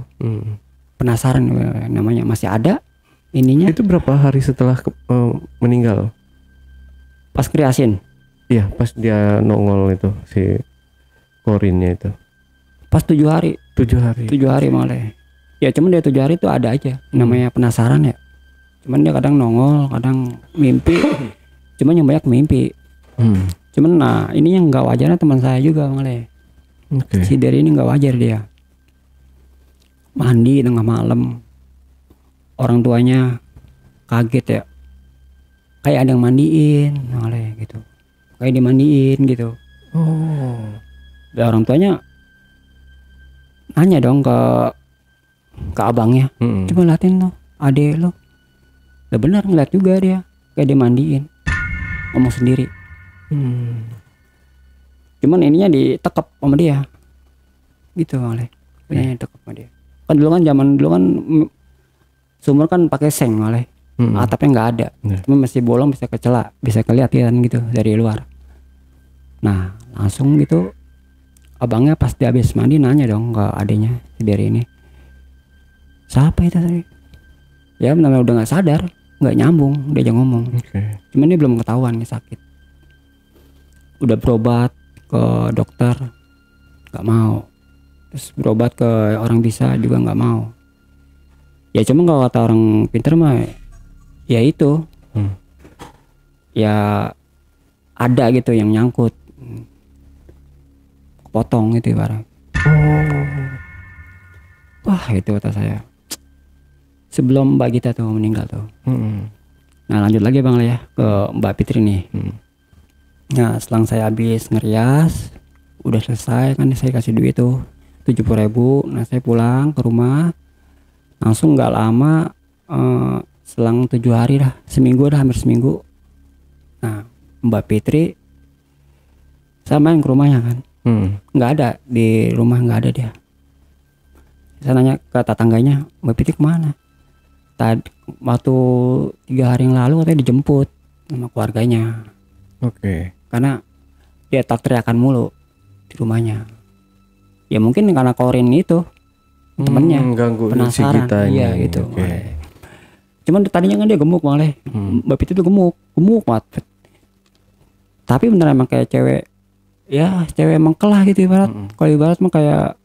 Penasaran namanya, masih ada ininya. Itu berapa hari setelah meninggal? Pas kriasin. Iya, pas dia nongol itu si korinnya itu. Pas 7 hari. 7 hari. 7 hari malah. Ya cuman dia 7 hari itu ada aja. Namanya penasaran ya. Cuman dia kadang nongol, kadang mimpi. Cuman yang banyak mimpi. Cuman nah ini yang nggak wajarnya teman saya juga malah. Si Derry ini nggak wajar dia. Mandi tengah malam, orang tuanya kaget ya, kayak ada yang mandiin oleh gitu, kayak dimandiin gitu. Dan orang tuanya nanya dong ke abangnya, coba liatin tuh adek lo. Udah benar ngeliat juga dia, kayak dimandiin, ngomong sendiri. Cuman ininya ditekep sama dia, gitu Bang Le. Punyanya dekat sama dia. Kan dulu kan zaman dulu kan sumur kan pakai seng Bang Le. Atapnya nggak ada, cuma masih bolong, bisa kecela, bisa kelihatan gitu dari luar. Nah langsung gitu abangnya pas dia habis mandi nanya dong ke adiknya dari ini, siapa itu tadi? Ya namanya udah nggak sadar, nggak nyambung dia aja ngomong. Cuman dia belum ketahuan nih sakit. Udah berobat ke dokter nggak mau, terus berobat ke orang bisa juga nggak mau. Ya cuma kalau kata orang pinter mah ya itu ya ada gitu yang nyangkut, potong gitu ibarat. Wah itu kata saya sebelum Mbak Gita tuh meninggal tuh. Nah lanjut lagi Bang Le ya ke Mbak Fitri nih. Nah setelah saya habis ngerias udah selesai kan, saya kasih duit tuh 70.000. Nah saya pulang ke rumah langsung nggak lama, selang 7 hari dah, seminggu dah, hampir seminggu. Nah Mbak Fitri saya main ke rumahnya kan, nggak ada di rumah, nggak ada dia. Saya nanya ke tetangganya, Mbak Fitri kemana? Tadi waktu 3 hari yang lalu katanya dijemput sama keluarganya. Karena dia tak teriakan mulu di rumahnya. Ya mungkin karena Korin itu temennya penasaran, iya gitu. Cuman tadinya kan dia gemuk Bang Le. Mbak Fitri itu gemuk banget. Tapi bener emang kayak cewek, ya cewek mengkelah gitu ibarat. Kalau ibarat mah kayak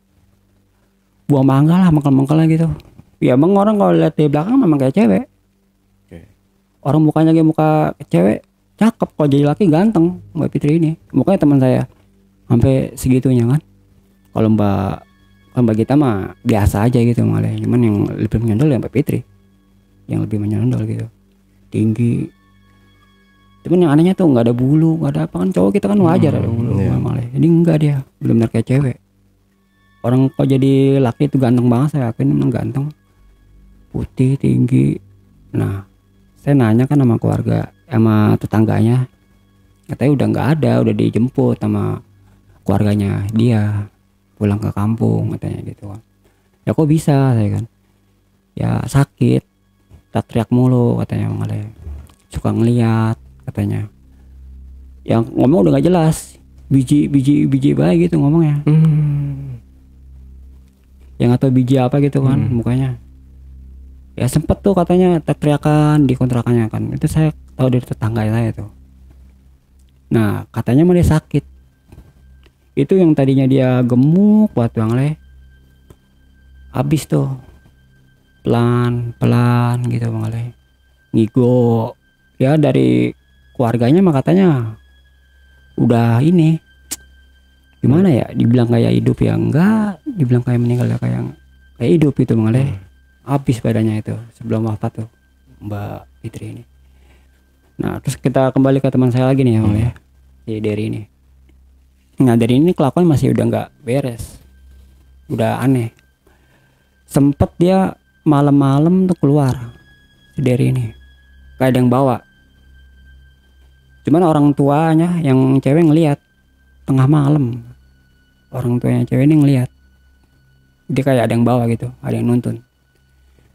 buah mangga lah, mengkel-mengkel gitu. Ya emang orang kalau lihat di belakang memang kayak cewek. Orang mukanya kayak muka cewek, cakep. Kalau jadi laki ganteng Mbak Fitri ini. Mukanya teman saya sampai segitunya kan. Kalau Mbak Gita mah biasa aja gitu malah. Cuman yang lebih menyondol ya Mbak Fitri, yang lebih menyondol gitu, tinggi. Cuman yang anehnya tuh nggak ada bulu, nggak ada apa, kan cowok kita kan wajar ada bulu malah. Jadi enggak, dia belum kayak cewek. Orang kalau jadi laki itu ganteng banget, saya yakin memang ganteng, putih, tinggi. Nah saya nanya kan sama keluarga, sama tetangganya, katanya udah nggak ada, udah dijemput sama keluarganya dia pulang ke kampung katanya gitu kan. Ya kok bisa, saya kan ya sakit, tak teriak mulu katanya malah, suka ngeliat katanya, yang ngomong udah nggak jelas, biji baik gitu ngomongnya. Yang atau biji apa gitu kan mukanya. Ya sempet tuh katanya teriakan di kontrakannya kan, itu saya tahu dari tetangga saya tuh. Nah katanya malah dia sakit. Itu yang tadinya dia gemuk buat Bang Le, habis tuh pelan gitu Bang Le, ngigo. Ya dari keluarganya mah katanya udah ini gimana ya, dibilang kayak hidup ya enggak, dibilang kayak meninggal ya kayak hidup gitu Bang Le. Habis badannya itu sebelum wafat tuh Mbak Fitri ini. Nah terus kita kembali ke teman saya lagi nih ya Bang Le, si Dery ini. Nah dari ini kelakuan masih udah nggak beres, udah aneh. Sempet dia malam-malam tuh keluar si Dery ini, kayak ada yang bawa. Cuman orang tuanya yang cewek ngelihat tengah malam, orang tuanya cewek ini ngelihat dia kayak ada yang bawa gitu, ada yang nuntun.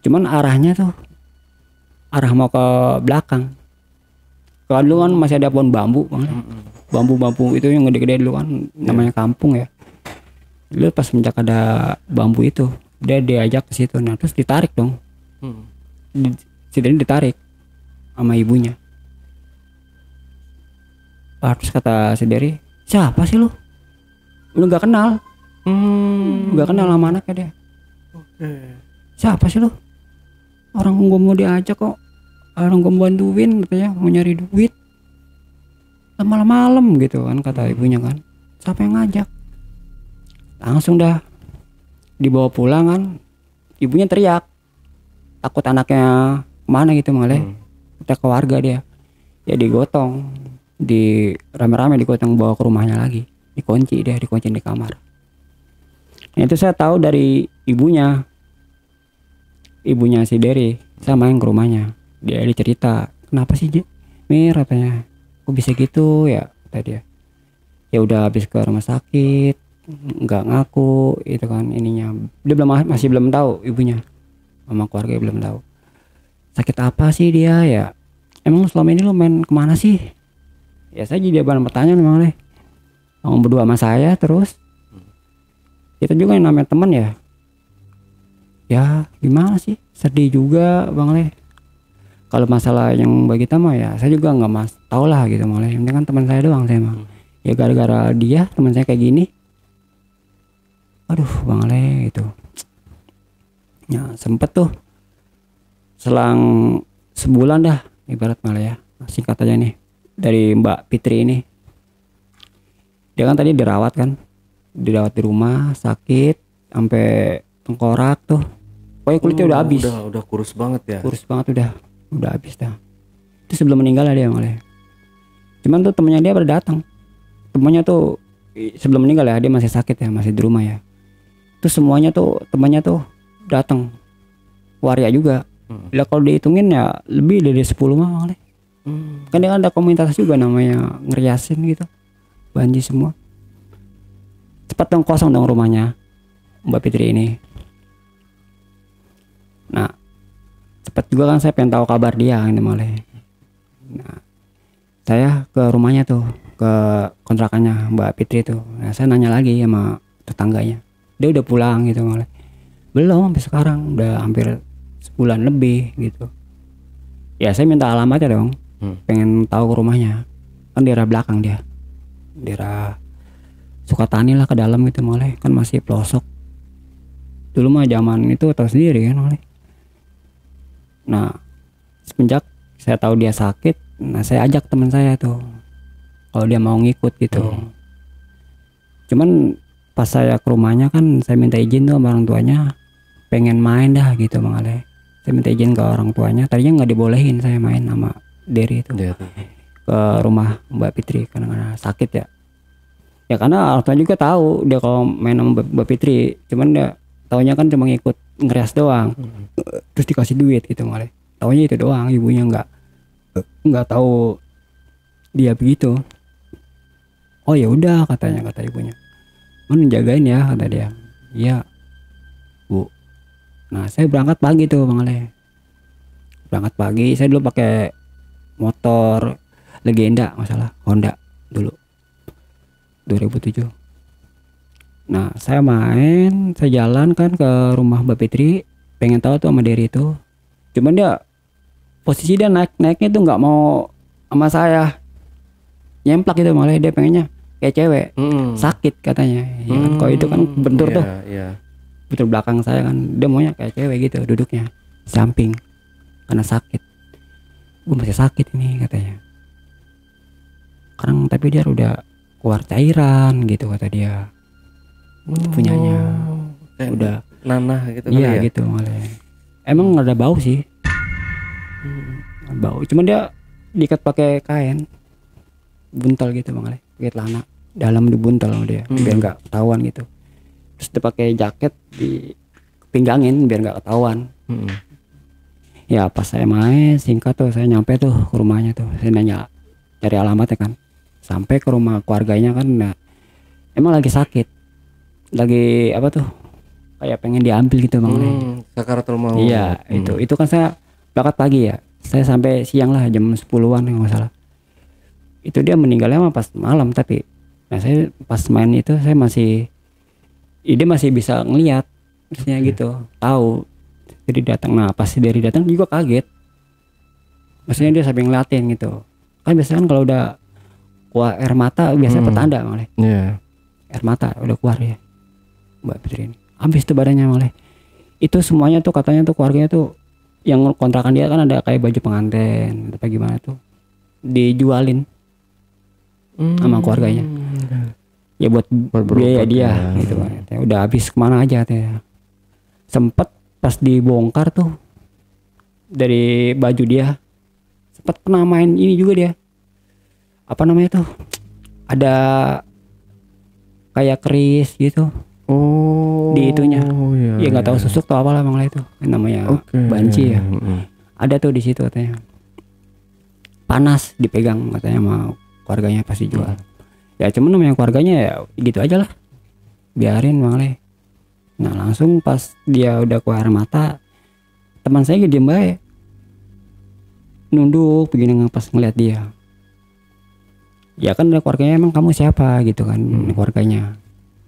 Cuman arahnya tuh arah mau ke belakang. Kalau dulu kan masih ada pohon bambu Bang. Bambu itu yang gede-gede dulu kan, namanya kampung ya. Dulu pas menjak ada bambu itu, dia diajak ke situ. Nah terus ditarik dong, si Dery ditarik sama ibunya. Terus kata si Dery, siapa sih lu nggak kenal, nggak kenal sama anaknya dia. Siapa sih lu? Orang gua mau diajak kok, orang gua mau bantuin katanya, mau nyari duit malam-malam gitu kan, kata ibunya kan. Siapa yang ngajak? Langsung dah dibawa pulang kan. Ibunya teriak, takut anaknya mana gitu malah. Kita ke warga dia, ya digotong, di rame-rame digotong bawa ke rumahnya lagi, dikunci di kamar. Nah, itu saya tahu dari ibunya si Dery. Saya main ke rumahnya, dia cerita, kenapa sih Mir katanya, kok bisa gitu ya, kata dia. Ya udah habis ke rumah sakit, nggak ngaku itu kan ininya. Dia masih belum tahu ibunya sama keluarga belum tahu sakit apa sih dia ya. Emang selama ini lu main kemana sih? Ya saya jadi bahan pertanyaan memang leh. Ngomong berdua sama saya terus. Kita juga yang namanya teman ya. Ya gimana sih? Sedih juga Bang Leh. Kalau masalah yang bagi kita mah ya saya juga nggak tahu lah gitu Bang Leh. Yang penting kan teman saya doang saya mah. Ya gara-gara dia teman saya kayak gini. Aduh Bang Leh itu. Ya sempet tuh selang sebulan dah ibarat malah ya, singkat aja nih dari Mbak Fitri ini. Dia kan tadi dirawat di rumah sakit sampai tengkorak tuh, pokoknya kulitnya udah habis. Udah kurus banget ya. Kurus banget udah habis dah. Itu sebelum meninggal lah dia malah. Cuman tuh temennya dia pada datang. Temennya tuh sebelum meninggal ya dia masih sakit ya, masih di rumah ya. Terus semuanya tuh temannya tuh datang, waria juga. Lah kalau dihitungin ya lebih dari 10 mah malah. Kan dia kan ada komunitas juga namanya ngeriasin gitu, banji semua. Cepat dong kosong dong rumahnya Mbak Fitri ini. Nah cepat juga kan saya pengen tahu kabar dia ini malah. Nah saya ke rumahnya tuh, ke kontrakannya Mbak Fitri tuh. Nah saya nanya lagi sama tetangganya, dia udah pulang gitu malah. Belum sampai sekarang, udah hampir sebulan lebih gitu. Ya saya minta alamatnya dong, pengen tahu ke rumahnya. Kan daerah belakang dia, daerah Sukatani lah ke dalam gitu malah, kan masih pelosok. Dulu mah zaman itu tahu sendiri kan malah. Nah semenjak saya tahu dia sakit, nah saya ajak teman saya tuh kalau dia mau ngikut gitu. Cuman pas saya ke rumahnya kan saya minta izin tuh sama orang tuanya, pengen main dah gitu Bang Ale. Saya minta izin ke orang tuanya, tadinya nggak dibolehin saya main sama Derry itu ke rumah Mbak Fitri karena sakit ya. Ya karena orang tua juga tahu dia kalau main sama Mbak Fitri, cuman dia taunya kan cuma ngikut ngerias doang, terus dikasih duit gitu malah. Taunya itu doang, ibunya nggak tahu dia begitu. Oh ya udah kata ibunya, mana jagain ya kata dia. Iya Bu. Nah saya berangkat pagi tuh Bang Ale. Berangkat pagi, saya dulu pakai motor Legenda masalah Honda dulu 2007. Nah saya jalan kan ke rumah Mbak Fitri, pengen tahu tuh sama Derry itu. Cuman dia posisi dia naiknya tuh nggak mau sama saya, nyemplak gitu malah. Dia pengennya kayak cewek, sakit katanya. Ya kan kalau itu kan bentur tuh. Bentur belakang saya kan, dia maunya kayak cewek gitu duduknya samping karena sakit. Gue masih sakit ini katanya. Sekarang tapi dia udah keluar cairan gitu kata dia. Punyanya udah nanah gitu. Iya gitu malah. Emang ada bau sih. Bau. Cuman dia diikat pakai kain buntel gitu Bang Ale. Pakai celana dalam dibuntel sama dia biar nggak ketahuan gitu. Terus dia pakai jaket dipinggangin biar nggak ketahuan. Ya pas saya main singkat tuh saya nyampe tuh ke rumahnya tuh. Saya nanya cari alamatnya kan. Sampai ke rumah keluarganya kan. Nah, emang lagi sakit. Lagi apa tuh? Kayak pengen diambil gitu Bang. Sakaratul maut. Iya, itu kan saya berangkat pagi ya. Saya sampai siang lah jam 10-an kalau nggak salah. Itu dia meninggalnya mah pas malam tapi. Nah, saya pas main itu saya masih dia masih bisa ngelihat maksudnya gitu. Tahu. Jadi datang. Nah, pas dari datang juga kaget. Maksudnya dia sampai ngeliatin gitu. Kan biasanya kan kalau udah keluar air mata biasanya petanda malah. Air mata udah keluar ya. Mbak Fitri ini. Habis tuh badannya malah. Itu semuanya tuh katanya tuh keluarganya tuh yang kontrakan dia kan ada kayak baju pengantin apa gimana tuh. Dijualin sama keluarganya. Ya buat biaya dia gitu kan. Udah habis kemana aja katanya. Sempet pas dibongkar tuh dari baju dia sempet pernah main ini juga dia. Apa namanya tuh? Ada kayak keris gitu. Di itunya. Ya nggak tahu susuk atau apalah Bang itu. Namanya banci ya. Ada tuh di situ katanya. Panas dipegang katanya sama keluarganya pasti jual. Ya cuman namanya keluarganya ya gitu aja lah. biarin Bang Le. Nah langsung pas dia udah keluar air mata, teman saya diem baik, nunduk begini pas ngeliat dia. Ya kan keluarganya, emang kamu siapa gitu kan, keluarganya.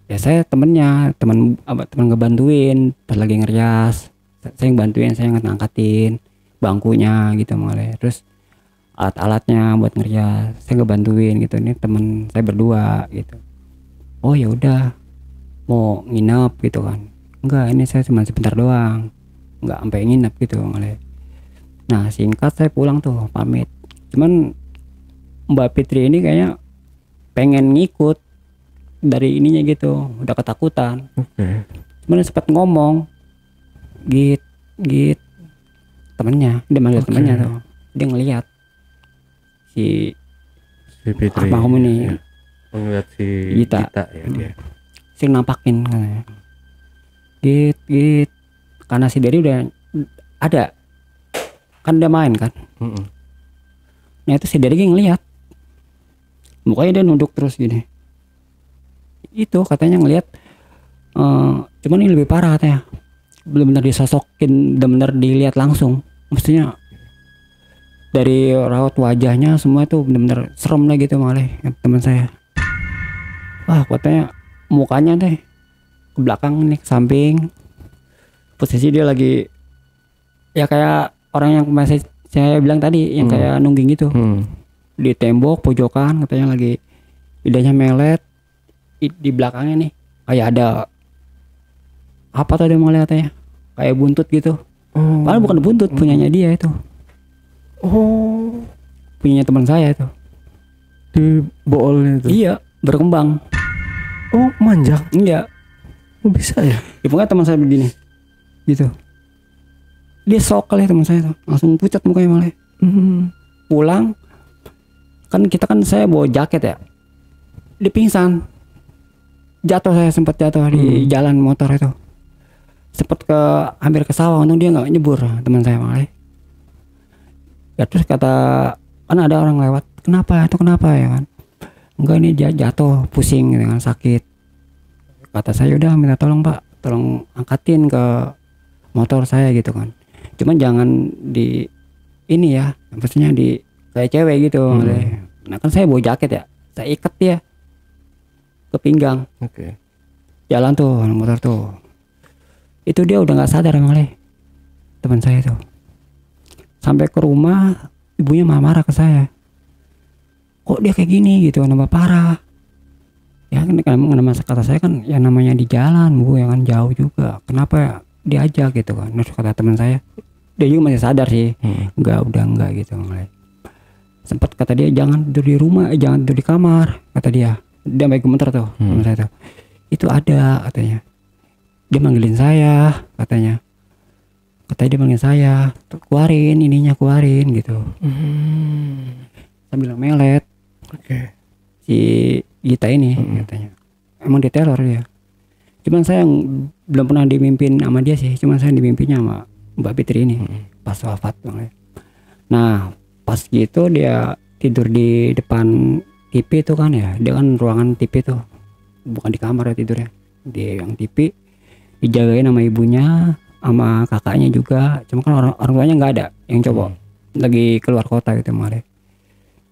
Ya saya temennya, teman ngebantuin pas lagi ngerias. Saya ngebantuin, saya ngangkatin bangkunya gitu malah. Terus alat-alatnya buat ngerias, saya ngebantuin gitu. Ini teman saya berdua gitu. Oh ya udah, mau nginep gitu kan. Enggak, ini saya cuma sebentar doang, enggak sampai nginep gitu malah. Nah singkat saya pulang tuh pamit. Cuman Mbak Fitri ini kayaknya pengen ngikut dari ininya gitu, udah ketakutan. Cuman sempat ngomong git temennya, dia manggil temennya tuh, dia ngelihat si Fitri almarhum ini ngeliat si Gita ya dia. sih nampakin katanya. Git karena si Derry udah ada kan, dia main kan. Nah itu si Derry ngelihat, mukanya dia nunduk terus gini. Itu katanya ngelihat, cuman ini lebih parah katanya, benar-benar disosokin, benar-benar dilihat langsung. Maksudnya dari raut wajahnya semua tuh benar-benar serem lah gitu malah teman saya. Wah katanya mukanya deh ke belakang nih, ke samping, posisi dia lagi ya kayak orang yang masih saya bilang tadi yang kayak nungging gitu. Di tembok pojokan katanya, lagi lidahnya melet. Di belakangnya nih kayak ada apa tadi mau lihat katanya, kayak buntut gitu. Padahal bukan buntut, punyanya dia itu. Punyanya teman saya itu. Di boolnya itu. Iya, berkembang. Manjang. Iya. Bisa ya? Ya pokoknya teman saya begini gitu. Dia sok kali teman saya tuh, langsung pucat mukanya malah. Pulang kan, kita kan saya bawa jaket ya, dia pingsan, jatuh. Saya sempat jatuh di jalan motor itu, sempat hampir ke sawah. Untung dia nggak nyebur teman saya malah. Ya terus kata, kan ada orang lewat, kenapa ya kan, enggak ini jatuh pusing gitu kan, sakit. Kata saya udah minta tolong Pak, tolong angkatin ke motor saya gitu kan, cuman jangan di ini ya, maksudnya di kayak cewek gitu. Nah kan saya bawa jaket ya, saya ikat dia ke pinggang. Jalan tuh motor tuh, itu dia udah nggak sadar malah teman saya tuh. Sampai ke rumah ibunya marah-marah ke saya, kok dia kayak gini gitu, nambah parah ya kan. Nama kata saya kan, ya namanya di jalan Bu, ya kan jauh juga, kenapa diajak gitu kan. Terus kata teman saya, dia juga masih sadar sih, udah enggak gitu. Sempat kata dia, jangan tidur di rumah, jangan tidur di kamar, kata dia. Dia sampai gemeter tuh teman saya tuh. Itu ada katanya, dia manggilin saya katanya dia manggilin saya, keluarin ininya, keluarin gitu. Sambil melet. Si Gita ini katanya emang diteror dia. Cuman saya belum pernah dimimpin sama dia sih, cuman saya dimimpinya sama Mbak Fitri ini pas wafat. Nah pas gitu dia tidur di depan TV tuh kan ya, dia kan ruangan TV tuh, bukan di kamar ya tidurnya, di yang TV, dijagain sama ibunya sama kakaknya juga. Cuma kan orang tuanya nggak ada, yang cowok lagi keluar kota gitu malah.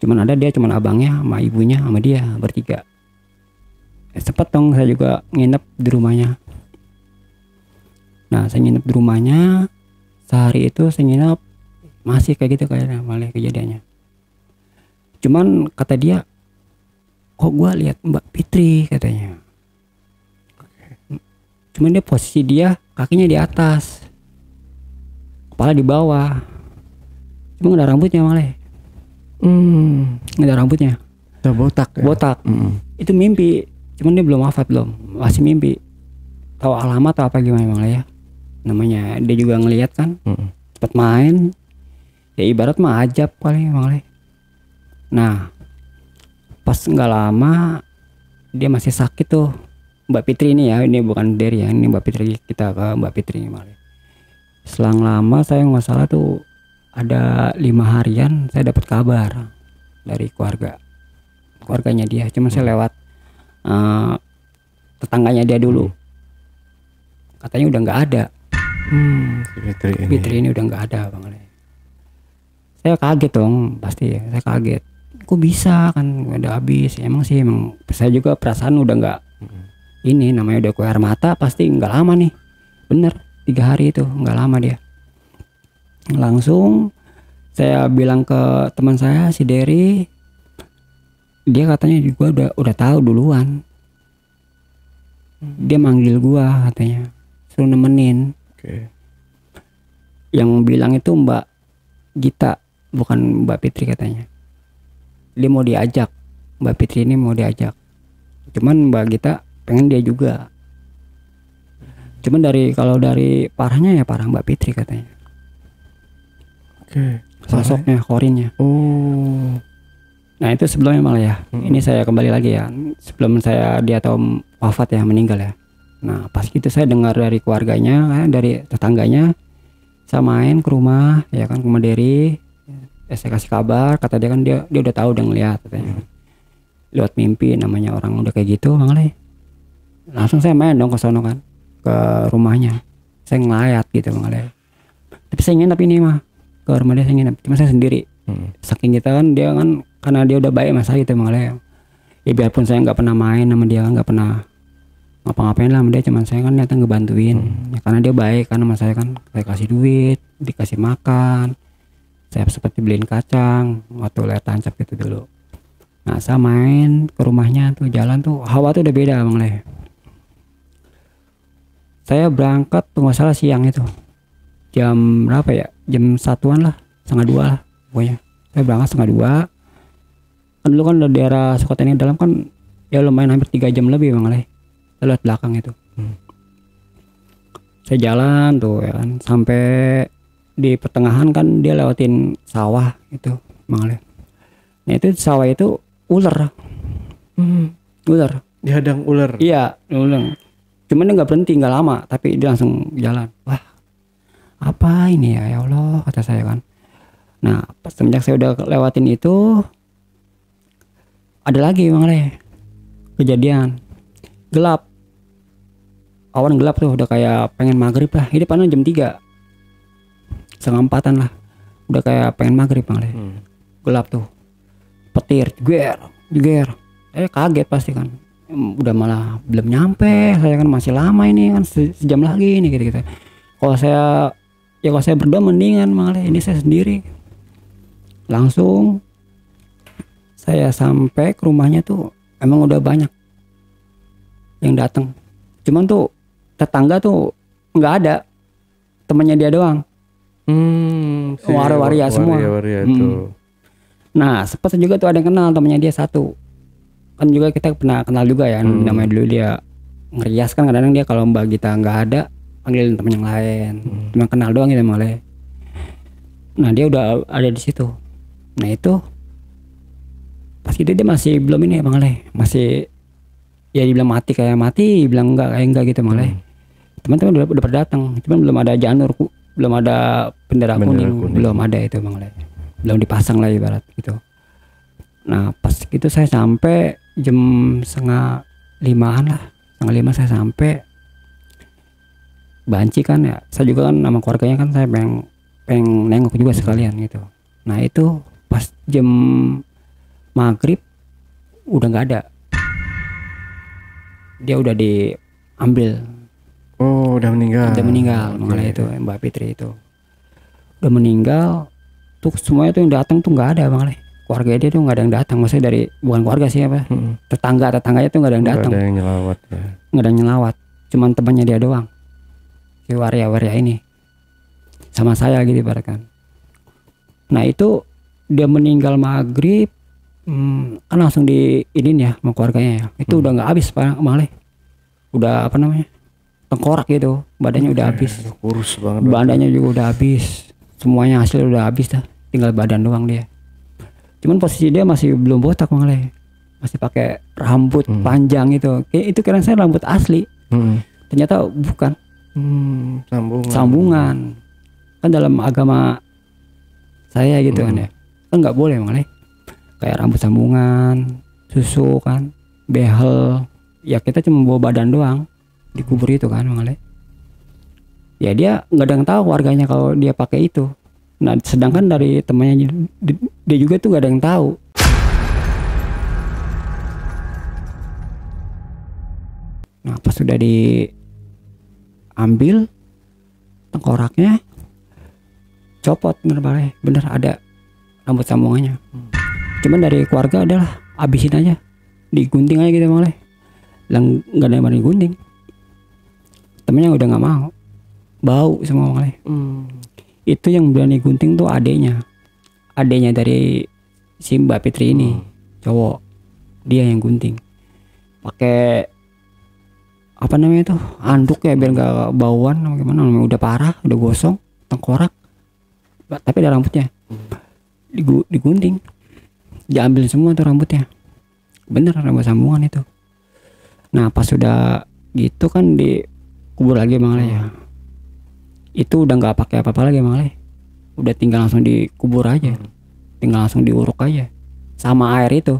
Cuman ada dia, cuman abangnya sama ibunya sama dia bertiga. Sempet dong saya juga nginep di rumahnya. Nah saya nginep di rumahnya sehari itu, saya nginep masih kayak gitu kayaknya malah kejadiannya. Cuman kata dia, kok gua lihat Mbak Fitri katanya. Cuman dia posisi dia kakinya di atas, kepala di bawah, cuma nggak ada rambutnya malah. Nggak ada rambutnya, botak ya? Botak. Itu mimpi, cuman dia belum wafat, belum, masih mimpi. Tahu alamat atau apa gimana malah ya, namanya dia juga ngelihat kan. Cepet main ya, ibarat mah ajab kali malah. Nah pas nggak lama dia masih sakit tuh Mbak Fitri ini ya, ini bukan Derry ya, ini Mbak Fitri, kita ke Mbak Fitri malah. Selang lama saya nggak salah tuh ada 5 harian saya dapat kabar dari keluarganya dia. Cuma saya lewat tetangganya dia dulu. Katanya udah nggak ada. Si Fitri ini. Fitri ini udah nggak ada Bang Ale. Saya kaget dong, pasti ya, saya kaget. Kok bisa kan udah habis? Emang sih emang saya juga perasaan udah nggak ini namanya udah keluar air mata pasti nggak lama nih. Bener 3 hari itu nggak lama dia. Langsung saya bilang ke teman saya si Derry, dia katanya juga udah tahu duluan. Dia manggil gua katanya, suruh nemenin. Oke. Yang bilang itu Mbak Gita, bukan Mbak Fitri katanya. Dia mau diajak, Mbak Fitri ini mau diajak. Cuman Mbak Gita pengen dia juga. Cuman kalau dari parahnya ya parah Mbak Fitri katanya. Oke. Sosoknya, korinnya. Oh. Nah itu sebelumnya malah ya. Ini saya kembali lagi ya. Sebelum dia tahu wafat ya, meninggal ya. Nah pas gitu saya dengar dari keluarganya, dari tetangganya, saya main ke rumah ya kan, ke rumah Derry. Saya kasih kabar, kata dia kan dia udah tahu, udah ngeliat katanya. Lewat mimpi, namanya orang udah kayak gitu Bang Ale. Langsung saya main dong ke sono kan, ke rumahnya. Saya ngelayat gitu Bang Ale. Tapi saya nginep ini mah, ke rumah dia saya nginep, cuma saya sendiri. Saking kita kan dia kan, karena dia udah baik mas saya gitu Bang Ale. Ya biarpun saya nggak pernah main sama dia, nggak pernah ngapa-ngapain lah sama dia, cuman saya kan datang ngebantuin. Ya, karena dia baik, karena mas saya kan saya kasih duit, dikasih makan, saya seperti beliin kacang waktu lihat tancap gitu dulu. Nah saya main ke rumahnya tuh, jalan tuh hawa tuh udah beda Bang Le. Saya berangkat tuh nggak salah siang itu jam berapa ya, jam 1-an lah, 1:30 lah pokoknya. Saya berangkat 1:30. Kan dulu kan dari daerah Sukotani dalam kan ya lumayan hampir 3 jam lebih Bang Le. Saya lihat belakang itu. Saya jalan tuh ya kan, sampai di pertengahan kan dia lewatin sawah itu Bang Le. Nah itu sawah itu ular. Ular. Dihadang ular. Iya, ular. Cuman dia nggak berhenti, nggak lama, tapi dia langsung jalan. Wah, apa ini ya Allah, kata saya kan. Nah pas semenjak saya udah lewatin itu, ada lagi Bang Le kejadian gelap. Awan gelap tuh, udah kayak pengen maghrib lah. Ini panas jam 3, 3:30 lah, udah kayak pengen maghrib Bang Le. Gelap tuh, petir jeger. Kaget pasti kan, udah malah belum nyampe, saya kan masih lama ini kan, sejam lagi ini gitu. Kalau saya berdua mendingan Bang Le, ini saya sendiri. Langsung saya sampai ke rumahnya tuh emang udah banyak yang datang, cuman tuh tetangga tuh nggak ada, temannya dia doang. Waria semua. Nah sempat juga tuh ada yang kenal temannya dia satu, kan juga kita pernah kenal juga ya. Namanya dulu dia ngerias kan, kadang-kadang dia kalau Mbak Gita nggak ada panggil teman yang lain. Cuma kenal doang gitu malah. Nah dia udah ada di situ. Nah itu pas itu dia masih belum ini Bang Le, masih ya dibilang mati kayak mati, bilang enggak kayak enggak gitu Bang Le. Teman-teman udah pada datang, cuman belum ada janur, belum ada bendera kuning, belum ada itu Bang Le, belum dipasang lah ibarat gitu. Nah pas itu saya sampai jam 4:30 lah, 4:30 saya sampai banci kan ya. Saya juga kan sama keluarganya kan, saya pengen nengok juga sekalian gitu. Nah itu pas jam maghrib udah nggak ada, dia udah diambil. Oh udah meninggal. Udah meninggal mengenai itu Mbak Fitri itu udah meninggal tuh. Semuanya tuh yang datang tuh nggak ada Bang Le, keluarga dia tuh nggak ada yang datang, maksudnya dari bukan keluarga sih apa, tetangganya tuh nggak ada yang datang, nggak ada yang nyelawat ya. Nggak ada yang nyelawat, cuman temannya dia doang, si waria ini sama saya gitu ibaratkan. Nah itu dia meninggal maghrib, kan langsung di ini ya sama keluarganya ya. Itu udah nggak habis Pak Bang Le, udah apa namanya, tengkorak gitu, badannya udah habis, kurus banget, badannya juga udah habis, semuanya hasil udah habis dah, tinggal badan doang dia. Cuman posisi dia masih belum botak Bang Le, masih pakai rambut panjang itu. Itu kira saya rambut asli, ternyata bukan. Sambungan kan dalam agama saya gitu kan ya, kan nggak boleh Bang Le, kayak rambut sambungan, susu kan, behel, ya kita cuma bawa badan doang dikubur itu kan Bang Ale. Ya dia nggak ada yang tahu warganya kalau dia pakai itu. Nah sedangkan dari temannya dia juga tuh nggak ada yang tahu. Nah pas sudah diambil tengkoraknya, copot bener ada rambut sambungannya. Cuman dari keluarga adalah habisin aja, digunting aja gitu Bang Ale. Nggak ada yang berani gunting. Temennya udah nggak mau, bau semua Bang Ale. Itu yang berani gunting tuh adeknya dari si Mbak Fitri ini, cowok. Dia yang gunting pakai apa namanya tuh, anduk ya biar nggak bauan gimana, namanya udah parah, udah gosong tengkorak tapi ada rambutnya. Digunting, diambil semua tuh rambutnya, bener rambut sambungan itu. Nah pas sudah gitu kan dikubur lagi Bang Ale ya. Itu udah nggak pakai apa-apa lagi Bang Ale, udah tinggal langsung dikubur aja, tinggal langsung diuruk aja sama air itu.